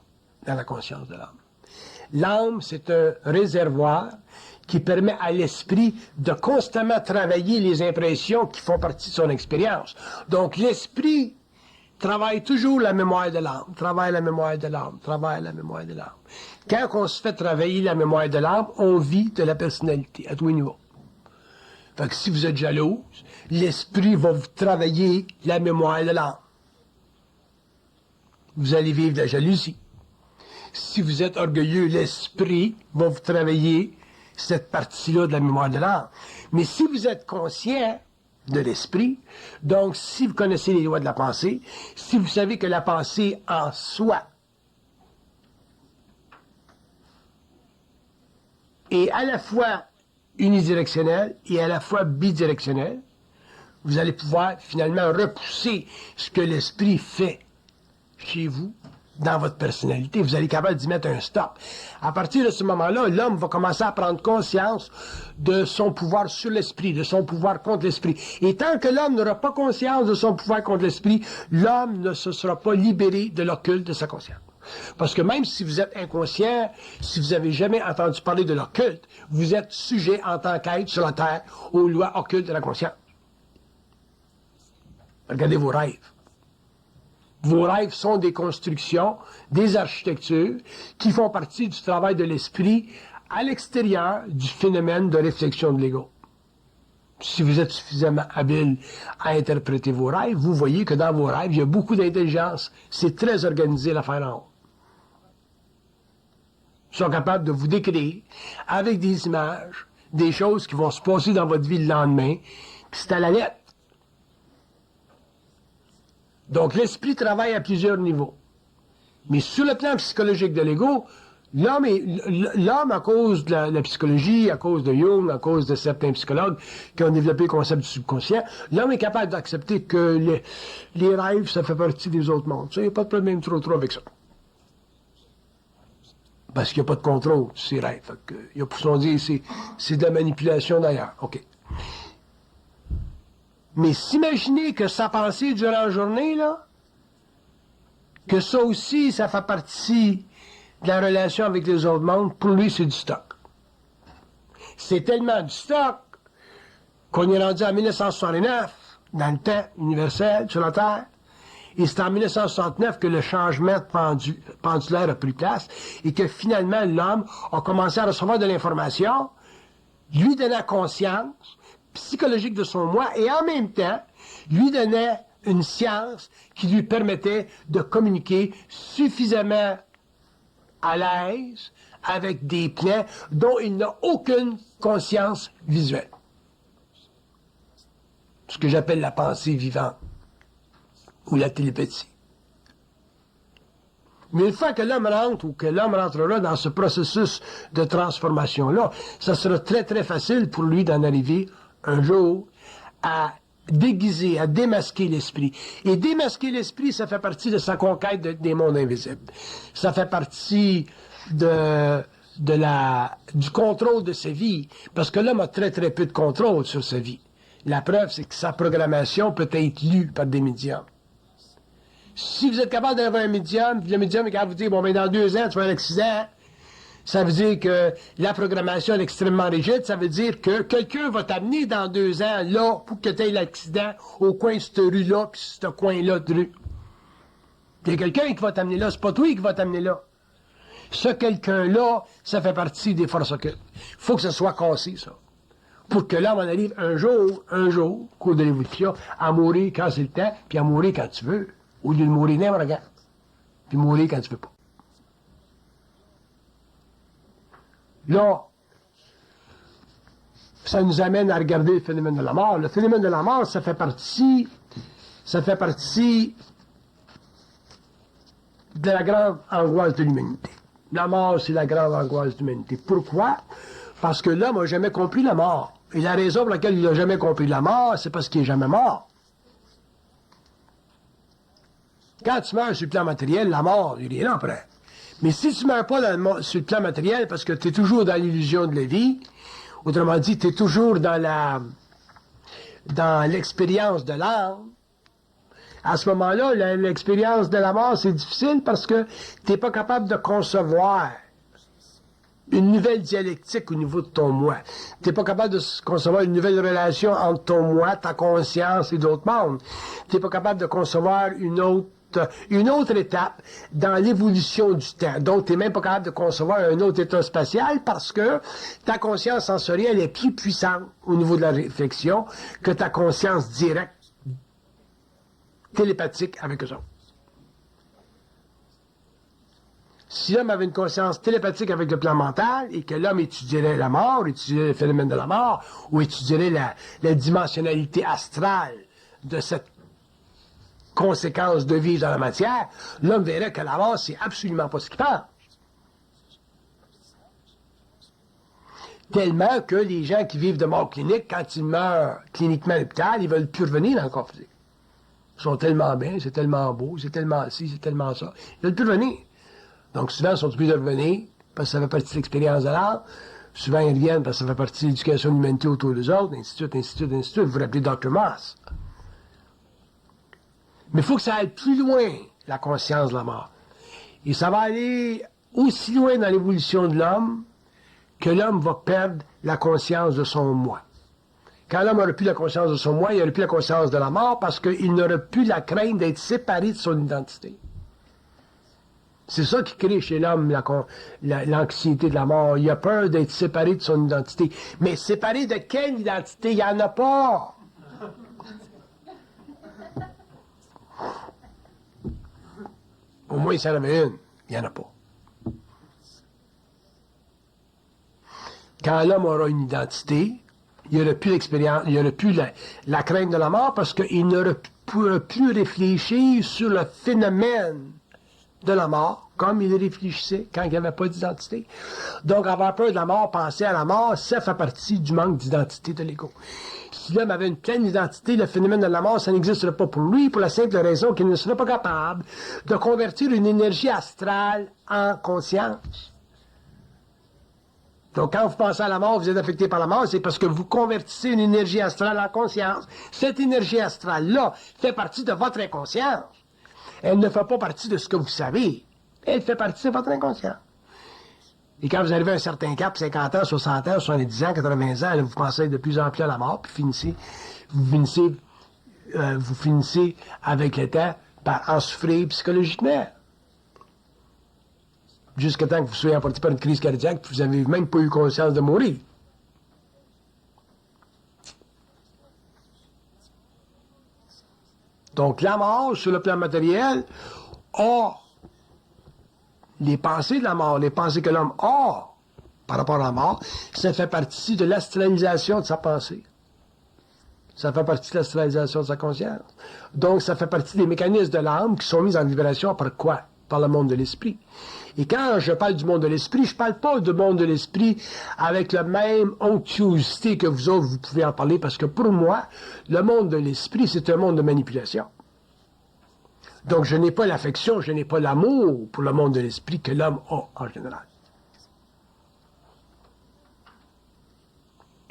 dans la conscience de l'âme. L'âme, c'est un réservoir qui permet à l'esprit de constamment travailler les impressions qui font partie de son expérience. Donc, l'esprit travaille toujours la mémoire de l'âme, travaille la mémoire de l'âme, travaille la mémoire de l'âme. Quand on se fait travailler la mémoire de l'âme, on vit de la personnalité à tous les niveaux. Fait que si vous êtes jalouse, l'esprit va vous travailler la mémoire de l'âme. Vous allez vivre de la jalousie. Si vous êtes orgueilleux, l'esprit va vous travailler cette partie-là de la mémoire de l'âme. Mais si vous êtes conscient de l'esprit, donc si vous connaissez les lois de la pensée, si vous savez que la pensée en soi est à la fois unidirectionnelle et à la fois bidirectionnelle, vous allez pouvoir finalement repousser ce que l'esprit fait chez vous, dans votre personnalité. Vous allez être capable d'y mettre un stop. À partir de ce moment-là, l'homme va commencer à prendre conscience de son pouvoir sur l'esprit, de son pouvoir contre l'esprit. Et tant que l'homme n'aura pas conscience de son pouvoir contre l'esprit, l'homme ne se sera pas libéré de l'occulte de sa conscience. Parce que même si vous êtes inconscient, si vous n'avez jamais entendu parler de l'occulte, vous êtes sujet en tant qu'être sur la terre aux lois occultes de la conscience. Regardez vos rêves. Vos rêves sont des constructions, des architectures qui font partie du travail de l'esprit à l'extérieur du phénomène de réflexion de l'ego. Si vous êtes suffisamment habile à interpréter vos rêves, vous voyez que dans vos rêves, il y a beaucoup d'intelligence. C'est très organisé l'affaire en haut. Ils sont capables de vous décrire avec des images, des choses qui vont se passer dans votre vie le lendemain, puis c'est à la lettre. Donc, l'esprit travaille à plusieurs niveaux. Mais sur le plan psychologique de l'ego, l'homme, à cause de la psychologie, à cause de Jung, à cause de certains psychologues qui ont développé le concept du subconscient, l'homme est capable d'accepter que les rêves, ça fait partie des autres mondes. Ça, il n'y a pas de problème trop avec ça. Parce qu'il n'y a pas de contrôle sur ces rêves. Il y a pour son dire, c'est de la manipulation d'ailleurs. OK. Mais s'imaginer que sa pensée durant la journée, là, que ça aussi, ça fait partie de la relation avec les autres mondes, pour lui, c'est du stock. C'est tellement du stock qu'on est rendu en 1969, dans le temps universel, sur la Terre, et c'est en 1969 que le changement pendulaire a pris place, et que finalement, l'homme a commencé à recevoir de l'information, lui donnant conscience, psychologique de son moi, et en même temps, lui donnait une science qui lui permettait de communiquer suffisamment à l'aise avec des plans dont il n'a aucune conscience visuelle. Ce que j'appelle la pensée vivante ou la télépathie. Mais une fois que l'homme rentre ou que l'homme rentrera dans ce processus de transformation-là, ça sera très très facile pour lui d'en arriver un jour à déguiser, à démasquer l'esprit. Et démasquer l'esprit, ça fait partie de sa conquête des mondes invisibles. Ça fait partie du contrôle de sa vie. Parce que l'homme a très très peu de contrôle sur sa vie. La preuve, c'est que sa programmation peut être lue par des médiums. Si vous êtes capable d'avoir un médium, puis le médium est capable de vous dire, bon, mais dans 2 ans, tu vas avoir un accident, ça veut dire que la programmation est extrêmement rigide. Ça veut dire que quelqu'un va t'amener dans 2 ans, là, pour que tu aies l'accident au coin de cette rue-là, puis ce coin-là de rue. Il y a quelqu'un qui va t'amener là. C'est pas toi qui va t'amener là. Ce quelqu'un-là, ça fait partie des forces occultes. Il faut que ça soit cassé, ça. Pour que l'homme en arrive un jour, cours de l'évolution, à mourir quand c'est le temps, puis à mourir quand tu veux. Au lieu de mourir n'importe quand. Puis mourir quand tu veux pas. Là, ça nous amène à regarder le phénomène de la mort. Le phénomène de la mort, ça fait partie de la grande angoisse de l'humanité. La mort, c'est la grande angoisse de l'humanité. Pourquoi? Parce que l'homme n'a jamais compris la mort. Et la raison pour laquelle il n'a jamais compris la mort, c'est parce qu'il n'est jamais mort. Quand tu meurs sur le plan matériel, la mort, il est là après. Mais si tu ne meurs pas sur le plan matériel, parce que tu es toujours dans l'illusion de la vie, autrement dit, tu es toujours dans l'expérience de l'âme, à ce moment-là, l'expérience de la mort, c'est difficile parce que tu n'es pas capable de concevoir une nouvelle dialectique au niveau de ton moi. Tu n'es pas capable de concevoir une nouvelle relation entre ton moi, ta conscience et d'autres mondes. Tu n'es pas capable de concevoir une autre une autre étape dans l'évolution du temps. Donc, tu n'es même pas capable de concevoir un autre état spatial parce que ta conscience sensorielle est plus puissante au niveau de la réflexion que ta conscience directe, télépathique avec eux autres. Si l'homme avait une conscience télépathique avec le plan mental et que l'homme étudierait la mort, étudierait le phénomène de la mort, ou étudierait la dimensionnalité astrale de cette conséquence de vivre dans la matière, l'homme verrait que la mort, c'est absolument pas ce qu'il pense. Tellement que les gens qui vivent de mort clinique, quand ils meurent cliniquement à l'hôpital, ils veulent plus revenir dans le corps physique. Ils sont tellement bien, c'est tellement beau, c'est tellement ci, c'est tellement ça. Ils veulent plus revenir. Donc souvent, ils sont obligés de revenir, parce que ça fait partie de l'expérience de l'art. Souvent, ils reviennent parce que ça fait partie de l'éducation de l'humanité autour des autres, ainsi de suite, ainsi de suite, ainsi de suite. Vous vous rappelez Dr. Moss. Mais il faut que ça aille plus loin, la conscience de la mort. Et ça va aller aussi loin dans l'évolution de l'homme que l'homme va perdre la conscience de son moi. Quand l'homme n'aura plus la conscience de son moi, il n'aura plus la conscience de la mort parce qu'il n'aura plus la crainte d'être séparé de son identité. C'est ça qui crée chez l'homme l'anxiété de la mort. Il a peur d'être séparé de son identité. Mais séparé de quelle identité? Il n'y en a pas. Au moins, il s'en avait une. Il n'y en a pas. Quand l'homme aura une identité, il n'y aura plus l'expérience, il n'y aura plus la crainte de la mort parce qu'il n'aura plus réfléchir sur le phénomène de la mort, comme il réfléchissait quand il n'y avait pas d'identité. Donc, avoir peur de la mort, penser à la mort, ça fait partie du manque d'identité de l'ego. Si l'homme avait une pleine identité, le phénomène de la mort, ça n'existerait pas pour lui, pour la simple raison qu'il ne serait pas capable de convertir une énergie astrale en conscience. Donc, quand vous pensez à la mort, vous êtes affecté par la mort, c'est parce que vous convertissez une énergie astrale en conscience. Cette énergie astrale-là fait partie de votre inconscience. Elle ne fait pas partie de ce que vous savez. Elle fait partie de votre inconscient. Et quand vous arrivez à un certain cap, 50 ans, 60 ans, 70 ans, 80 ans, là, vous pensez de plus en plus à la mort, puis vous finissez avec le temps par en souffrir psychologiquement. Jusqu'à temps que vous soyez emporté par une crise cardiaque, puis vous n'avez même pas eu conscience de mourir. Donc, la mort, sur le plan matériel, a les pensées de la mort, les pensées que l'homme a par rapport à la mort, ça fait partie de l'astralisation de sa pensée. Ça fait partie de l'astralisation de sa conscience. Donc, ça fait partie des mécanismes de l'âme qui sont mis en vibration par quoi? Par le monde de l'esprit. Et quand je parle du monde de l'esprit, je parle pas du monde de l'esprit avec la même onctuosité que vous autres, vous pouvez en parler, parce que pour moi, le monde de l'esprit, c'est un monde de manipulation. Donc, je n'ai pas l'affection, je n'ai pas l'amour pour le monde de l'esprit que l'homme a en général.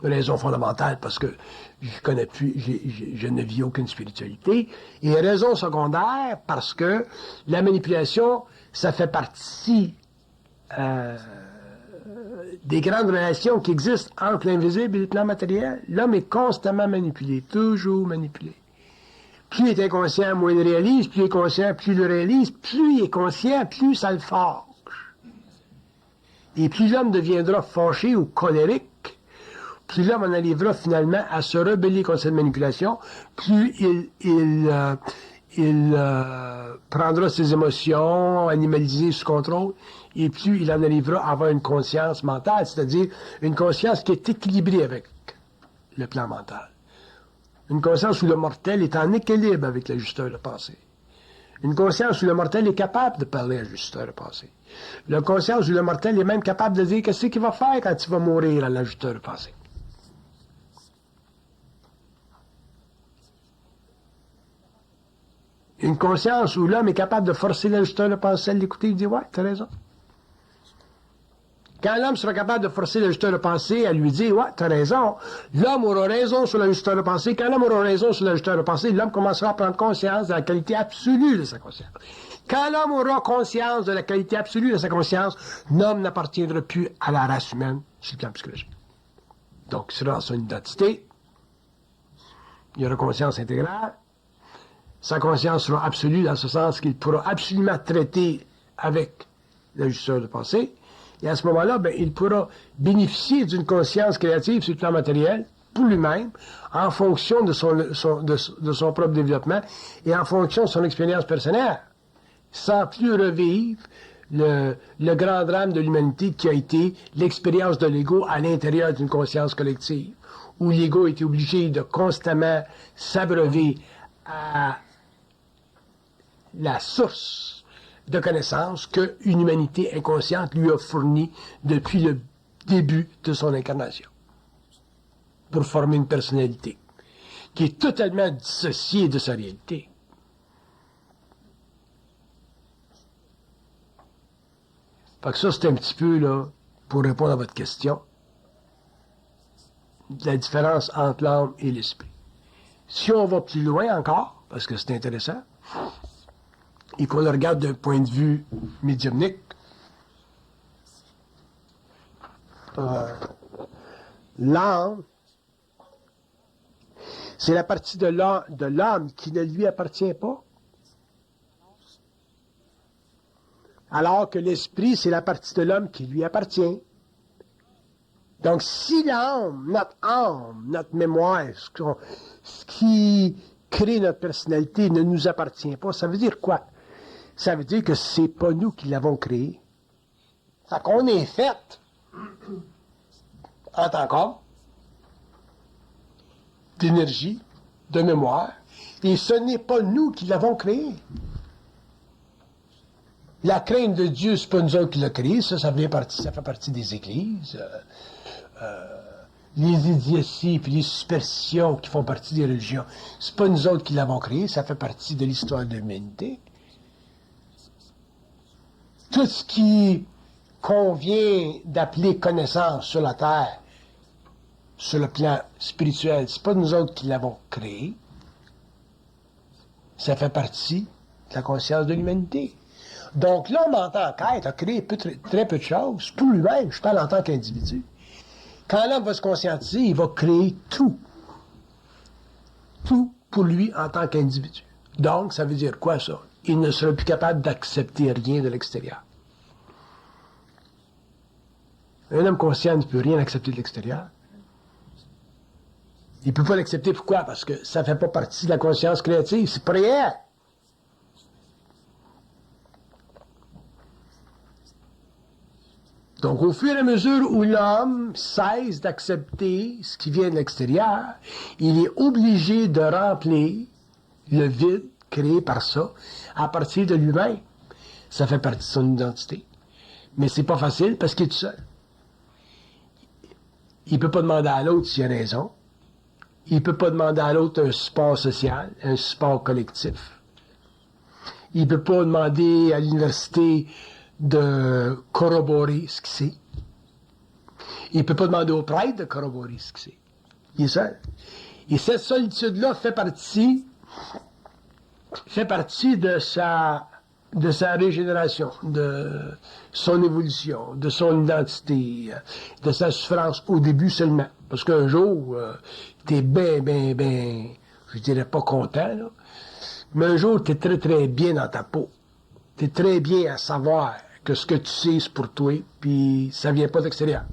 Raison fondamentale, parce que je connais plus, je ne vis aucune spiritualité. Et raison secondaire, parce que la manipulation, ça fait partie des grandes relations qui existent entre l'invisible et le plan matériel. L'homme est constamment manipulé, toujours manipulé. Plus il est inconscient, moins il réalise, plus il est conscient, plus il le réalise, plus il est conscient, plus ça le fâche. Et plus l'homme deviendra fâché ou colérique, plus l'homme en arrivera finalement à se rebeller contre cette manipulation, plus il prendra ses émotions animalisées sous contrôle, et plus il en arrivera à avoir une conscience mentale, c'est-à-dire une conscience qui est équilibrée avec le plan mental. Une conscience où le mortel est en équilibre avec l'ajusteur de pensée. Une conscience où le mortel est capable de parler à l'ajusteur de pensée. Une conscience où le mortel est même capable de dire qu'est-ce qu'il va faire quand il va mourir à l'ajusteur de pensée. Une conscience où l'homme est capable de forcer l'ajusteur de pensée à l'écouter, il dit « Ouais, t'as raison ». Quand l'homme sera capable de forcer l'ajusteur de pensée à lui dire « Ouais, t'as raison », l'homme aura raison sur l'ajusteur de pensée. Quand l'homme aura raison sur l'ajusteur de pensée, l'homme commencera à prendre conscience de la qualité absolue de sa conscience. Quand l'homme aura conscience de la qualité absolue de sa conscience, l'homme n'appartiendra plus à la race humaine sur le plan psychologique. Donc, il sera dans son identité, il aura conscience intégrale, Sa conscience sera absolue dans ce sens qu'il pourra absolument traiter avec l'ajusteur de pensée. Et à ce moment-là, ben, il pourra bénéficier d'une conscience créative sur le plan matériel pour lui-même, en fonction de son propre développement et en fonction de son expérience personnelle, sans plus revivre le grand drame de l'humanité qui a été l'expérience de l'ego à l'intérieur d'une conscience collective, où l'ego était obligé de constamment s'abreuver à la source de connaissances qu'une humanité inconsciente lui a fournie depuis le début de son incarnation, pour former une personnalité qui est totalement dissociée de sa réalité. Fait que ça, c'est un petit peu, là, pour répondre à votre question, la différence entre l'âme et l'esprit. Si on va plus loin encore, parce que c'est intéressant, et qu'on le regarde d'un point de vue médiumnique, l'âme, c'est la partie de l'âme qui ne lui appartient pas, alors que l'esprit, c'est la partie de l'homme qui lui appartient. Donc, si l'âme, notre mémoire, ce qui crée notre personnalité ne nous appartient pas, ça veut dire quoi? Ça veut dire que c'est pas nous qui l'avons créé. Ça qu'on est fait en tant qu'homme, d'énergie, de mémoire, et ce n'est pas nous qui l'avons créé. La crainte de Dieu, c'est pas nous autres qui l'a créé, ça fait partie des églises. Les idioties puis les superstitions qui font partie des religions, c'est pas nous autres qui l'avons créé, ça fait partie de l'histoire de l'humanité. Tout ce qui convient d'appeler connaissance sur la terre, sur le plan spirituel, c'est pas nous autres qui l'avons créé. Ça fait partie de la conscience de l'humanité. Donc l'homme en tant qu'être a créé très peu de choses pour lui-même, je parle en tant qu'individu. Quand l'homme va se conscientiser, il va créer tout. Tout pour lui en tant qu'individu. Donc, ça veut dire quoi ça? Il ne sera plus capable d'accepter rien de l'extérieur. Un homme conscient ne peut rien accepter de l'extérieur. Il ne peut pas l'accepter, pourquoi? Parce que ça ne fait pas partie de la conscience créative, c'est pas réel. Donc, au fur et à mesure où l'homme cesse d'accepter ce qui vient de l'extérieur, il est obligé de remplir le vide créé par ça à partir de lui-même. Ça fait partie de son identité. Mais c'est pas facile parce qu'il est tout seul. Il peut pas demander à l'autre s'il a raison. Il peut pas demander à l'autre un support social, un support collectif. Il peut pas demander à l'université de corroborer ce qu'il sait. Il ne peut pas demander au prêtre de corroborer ce qu'il sait. Il est seul. Et cette solitude-là fait partie de sa régénération, de son évolution, de son identité, de sa souffrance au début seulement. Parce qu'un jour, t'es je dirais pas content, là, mais un jour, t'es très, très bien dans ta peau. T'es très bien à savoir que ce que tu sais, c'est pour toi, puis ça vient pas de l'extérieur.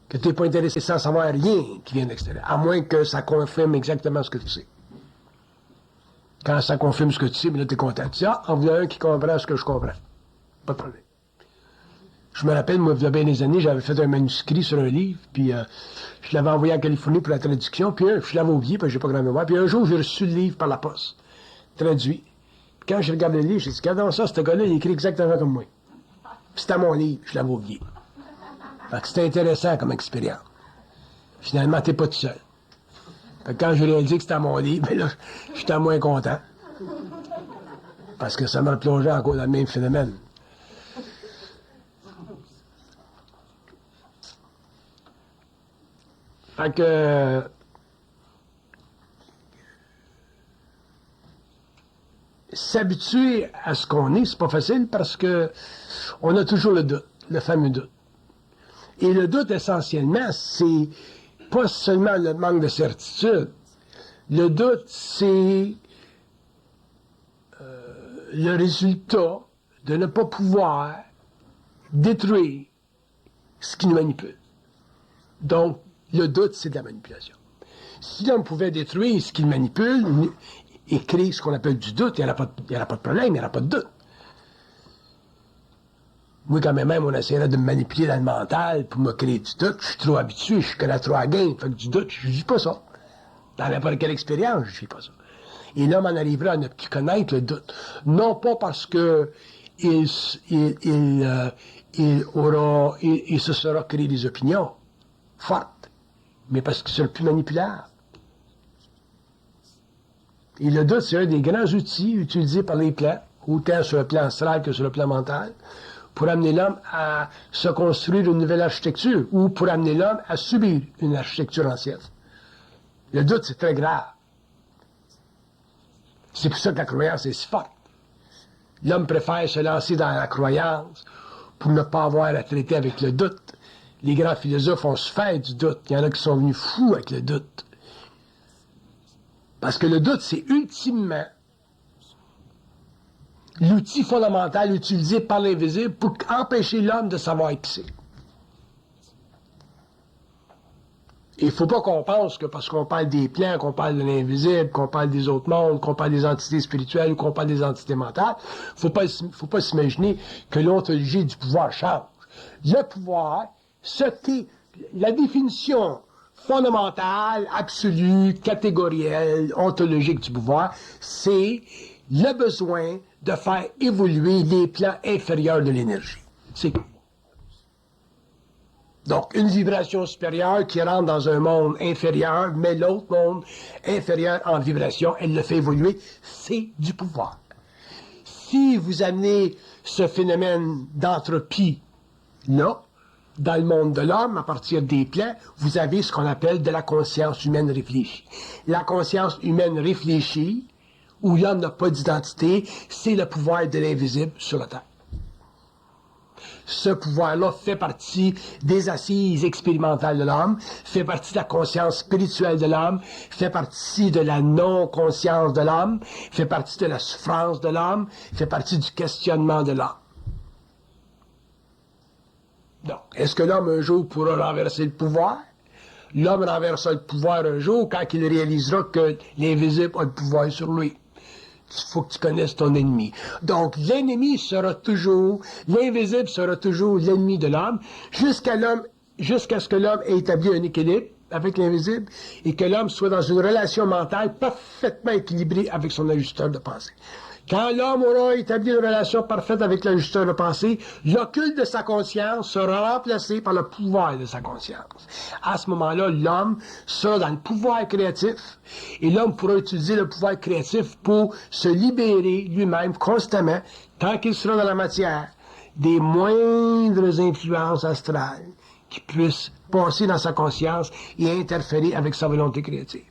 Que t'es pas intéressé sans savoir rien qui vient de l'extérieur, à moins que ça confirme exactement ce que tu sais. Quand ça confirme ce que tu sais, là, t'es content. Tu dis, en voilà un qui comprend ce que je comprends. Pas de problème. Je me rappelle, moi, il y a bien des années, j'avais fait un manuscrit sur un livre, puis je l'avais envoyé en Californie pour la traduction, puis je l'avais oublié, parce que j'ai pas grand mémoire, puis un jour, j'ai reçu le livre par la poste, traduit. Quand j'ai regardé le livre, j'ai dit, regardons ça, ce gars-là, il écrit exactement comme moi. Puis c'était mon livre, je l'avais oublié. Fait que c'était intéressant comme expérience. Finalement, t'es pas tout seul. Fait que quand j'ai réalisé que c'était mon livre, ben là, j'étais moins content. Parce que ça m'a plongé encore dans le même phénomène. Fait que s'habituer à ce qu'on est, c'est pas facile parce que on a toujours le doute, le fameux doute. Et le doute, essentiellement, c'est pas seulement le manque de certitude. Le doute, c'est le résultat de ne pas pouvoir détruire ce qui nous manipule. Donc, le doute, c'est de la manipulation. Si l'homme pouvait détruire ce qu'il manipule et créer ce qu'on appelle du doute, il n'y aura pas de problème, il n'y aura pas de doute. Moi, quand même, on essaierait de me manipuler dans le mental pour me créer du doute. Je suis trop habitué, je connais trop à game. Fait que du doute, je ne vis pas ça. Dans n'importe quelle expérience, je ne vis pas ça. Et l'homme en arrivera à ne plus connaître le doute. Non pas parce que il se sera créé des opinions fortes, mais parce qu'il sera plus manipulable. Et le doute, c'est un des grands outils utilisés par les plans, autant sur le plan astral que sur le plan mental, pour amener l'homme à se construire une nouvelle architecture, ou pour amener l'homme à subir une architecture ancienne. Le doute, c'est très grave. C'est pour ça que la croyance est si forte. L'homme préfère se lancer dans la croyance pour ne pas avoir à traiter avec le doute. Les grands philosophes ont souffert du doute. Il y en a qui sont venus fous avec le doute. Parce que le doute, c'est ultimement l'outil fondamental utilisé par l'invisible pour empêcher l'homme de savoir qui c'est. Il ne faut pas qu'on pense que parce qu'on parle des plans, qu'on parle de l'invisible, qu'on parle des autres mondes, qu'on parle des entités spirituelles ou qu'on parle des entités mentales, faut pas s'imaginer que l'ontologie du pouvoir change. Le pouvoir, la définition fondamentale, absolue, catégorielle, ontologique du pouvoir, c'est le besoin de faire évoluer les plans inférieurs de l'énergie. C'est tout. Donc, une vibration supérieure qui rentre dans un monde inférieur, mais l'autre monde inférieur en vibration, elle le fait évoluer, c'est du pouvoir. Si vous amenez ce phénomène d'entropie là, dans le monde de l'homme, à partir des plans, vous avez ce qu'on appelle de la conscience humaine réfléchie. La conscience humaine réfléchie, où l'homme n'a pas d'identité, c'est le pouvoir de l'invisible sur la Terre. Ce pouvoir-là fait partie des assises expérimentales de l'homme, fait partie de la conscience spirituelle de l'homme, fait partie de la non-conscience de l'homme, fait partie de la souffrance de l'homme, fait partie du questionnement de l'homme. Donc, est-ce que l'homme un jour pourra renverser le pouvoir? L'homme renversera le pouvoir un jour quand il réalisera que l'invisible a le pouvoir sur lui. Il faut que tu connaisses ton ennemi. Donc, l'ennemi sera toujours, l'invisible sera toujours l'ennemi de l'homme, jusqu'à ce que l'homme ait établi un équilibre avec l'invisible et que l'homme soit dans une relation mentale parfaitement équilibrée avec son ajusteur de pensée. Quand l'homme aura établi une relation parfaite avec l'ajusteur de pensée, l'occulte de sa conscience sera remplacé par le pouvoir de sa conscience. À ce moment-là, l'homme sera dans le pouvoir créatif et l'homme pourra utiliser le pouvoir créatif pour se libérer lui-même constamment, tant qu'il sera dans la matière, des moindres influences astrales qui puissent passer dans sa conscience et interférer avec sa volonté créative.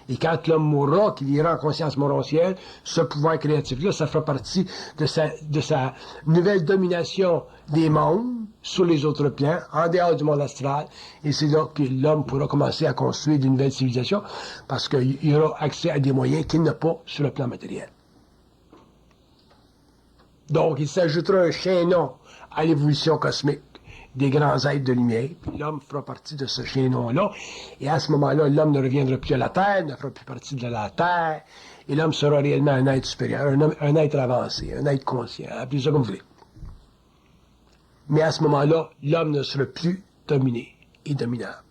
Et quand l'homme mourra, qu'il ira en conscience morontielle, ce pouvoir créatif-là, ça fera partie de sa nouvelle domination des mondes sur les autres plans, en dehors du monde astral. Et c'est là que l'homme pourra commencer à construire de nouvelles civilisations, parce qu'il aura accès à des moyens qu'il n'a pas sur le plan matériel. Donc, il s'ajoutera un chaînon à l'évolution cosmique des grands êtres de lumière, puis l'homme fera partie de ce chaînon-là, et à ce moment-là, l'homme ne reviendra plus à la Terre, ne fera plus partie de la Terre, et l'homme sera réellement un être supérieur, un être avancé, un être conscient, appelez ça comme vous voulez. Mais à ce moment-là, l'homme ne sera plus dominé et dominable.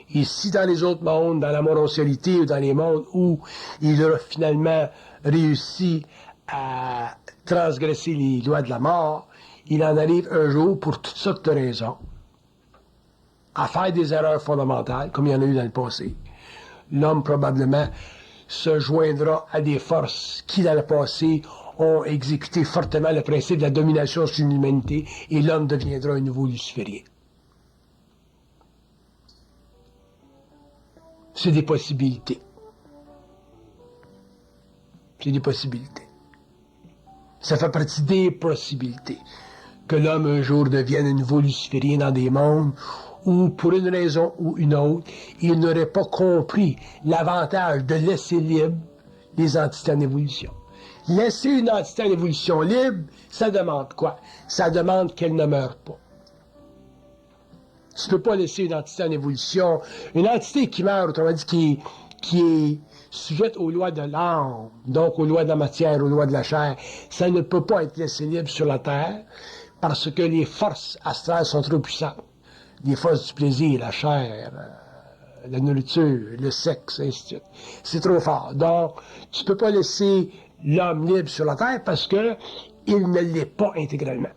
Et si dans les autres mondes, dans la morontialité ou dans les mondes où il aura finalement réussi à transgresser les lois de la mort, il en arrive un jour, pour toutes sortes de raisons, à faire des erreurs fondamentales, comme il y en a eu dans le passé. L'homme, probablement, se joindra à des forces qui, dans le passé, ont exécuté fortement le principe de la domination sur l'humanité, et l'homme deviendra un nouveau luciférien. C'est des possibilités. C'est des possibilités. Ça fait partie des possibilités. Que l'homme un jour devienne un nouveau luciférien dans des mondes où, pour une raison ou une autre, il n'aurait pas compris l'avantage de laisser libre les entités en évolution. Laisser une entité en évolution libre, ça demande quoi? Ça demande qu'elle ne meure pas. Tu ne peux pas laisser une entité en évolution. Une entité qui meurt, autrement dit, qui est sujette aux lois de l'âme, donc aux lois de la matière, aux lois de la chair, ça ne peut pas être laissé libre sur la Terre parce que les forces astrales sont trop puissantes. Les forces du plaisir, la chair, la nourriture, le sexe, et ainsi de suite. C'est trop fort. Donc, tu ne peux pas laisser l'homme libre sur la Terre parce que il ne l'est pas intégralement.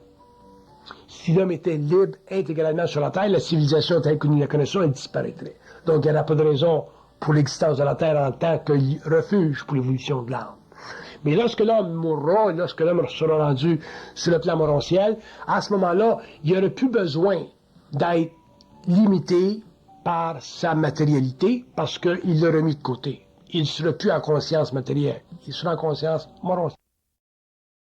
Si l'homme était libre intégralement sur la Terre, la civilisation telle que nous la connaissons, elle disparaîtrait. Donc, il n'y a pas de raison pour l'existence de la Terre en tant que refuge pour l'évolution de l'âme. Mais lorsque l'homme mourra, lorsque l'homme sera rendu sur le plan morontiel, à ce moment-là, il n'y aurait plus besoin d'être limité par sa matérialité, parce qu'il l'aurait mis de côté. Il ne sera plus en conscience matérielle. Il sera en conscience morontielle.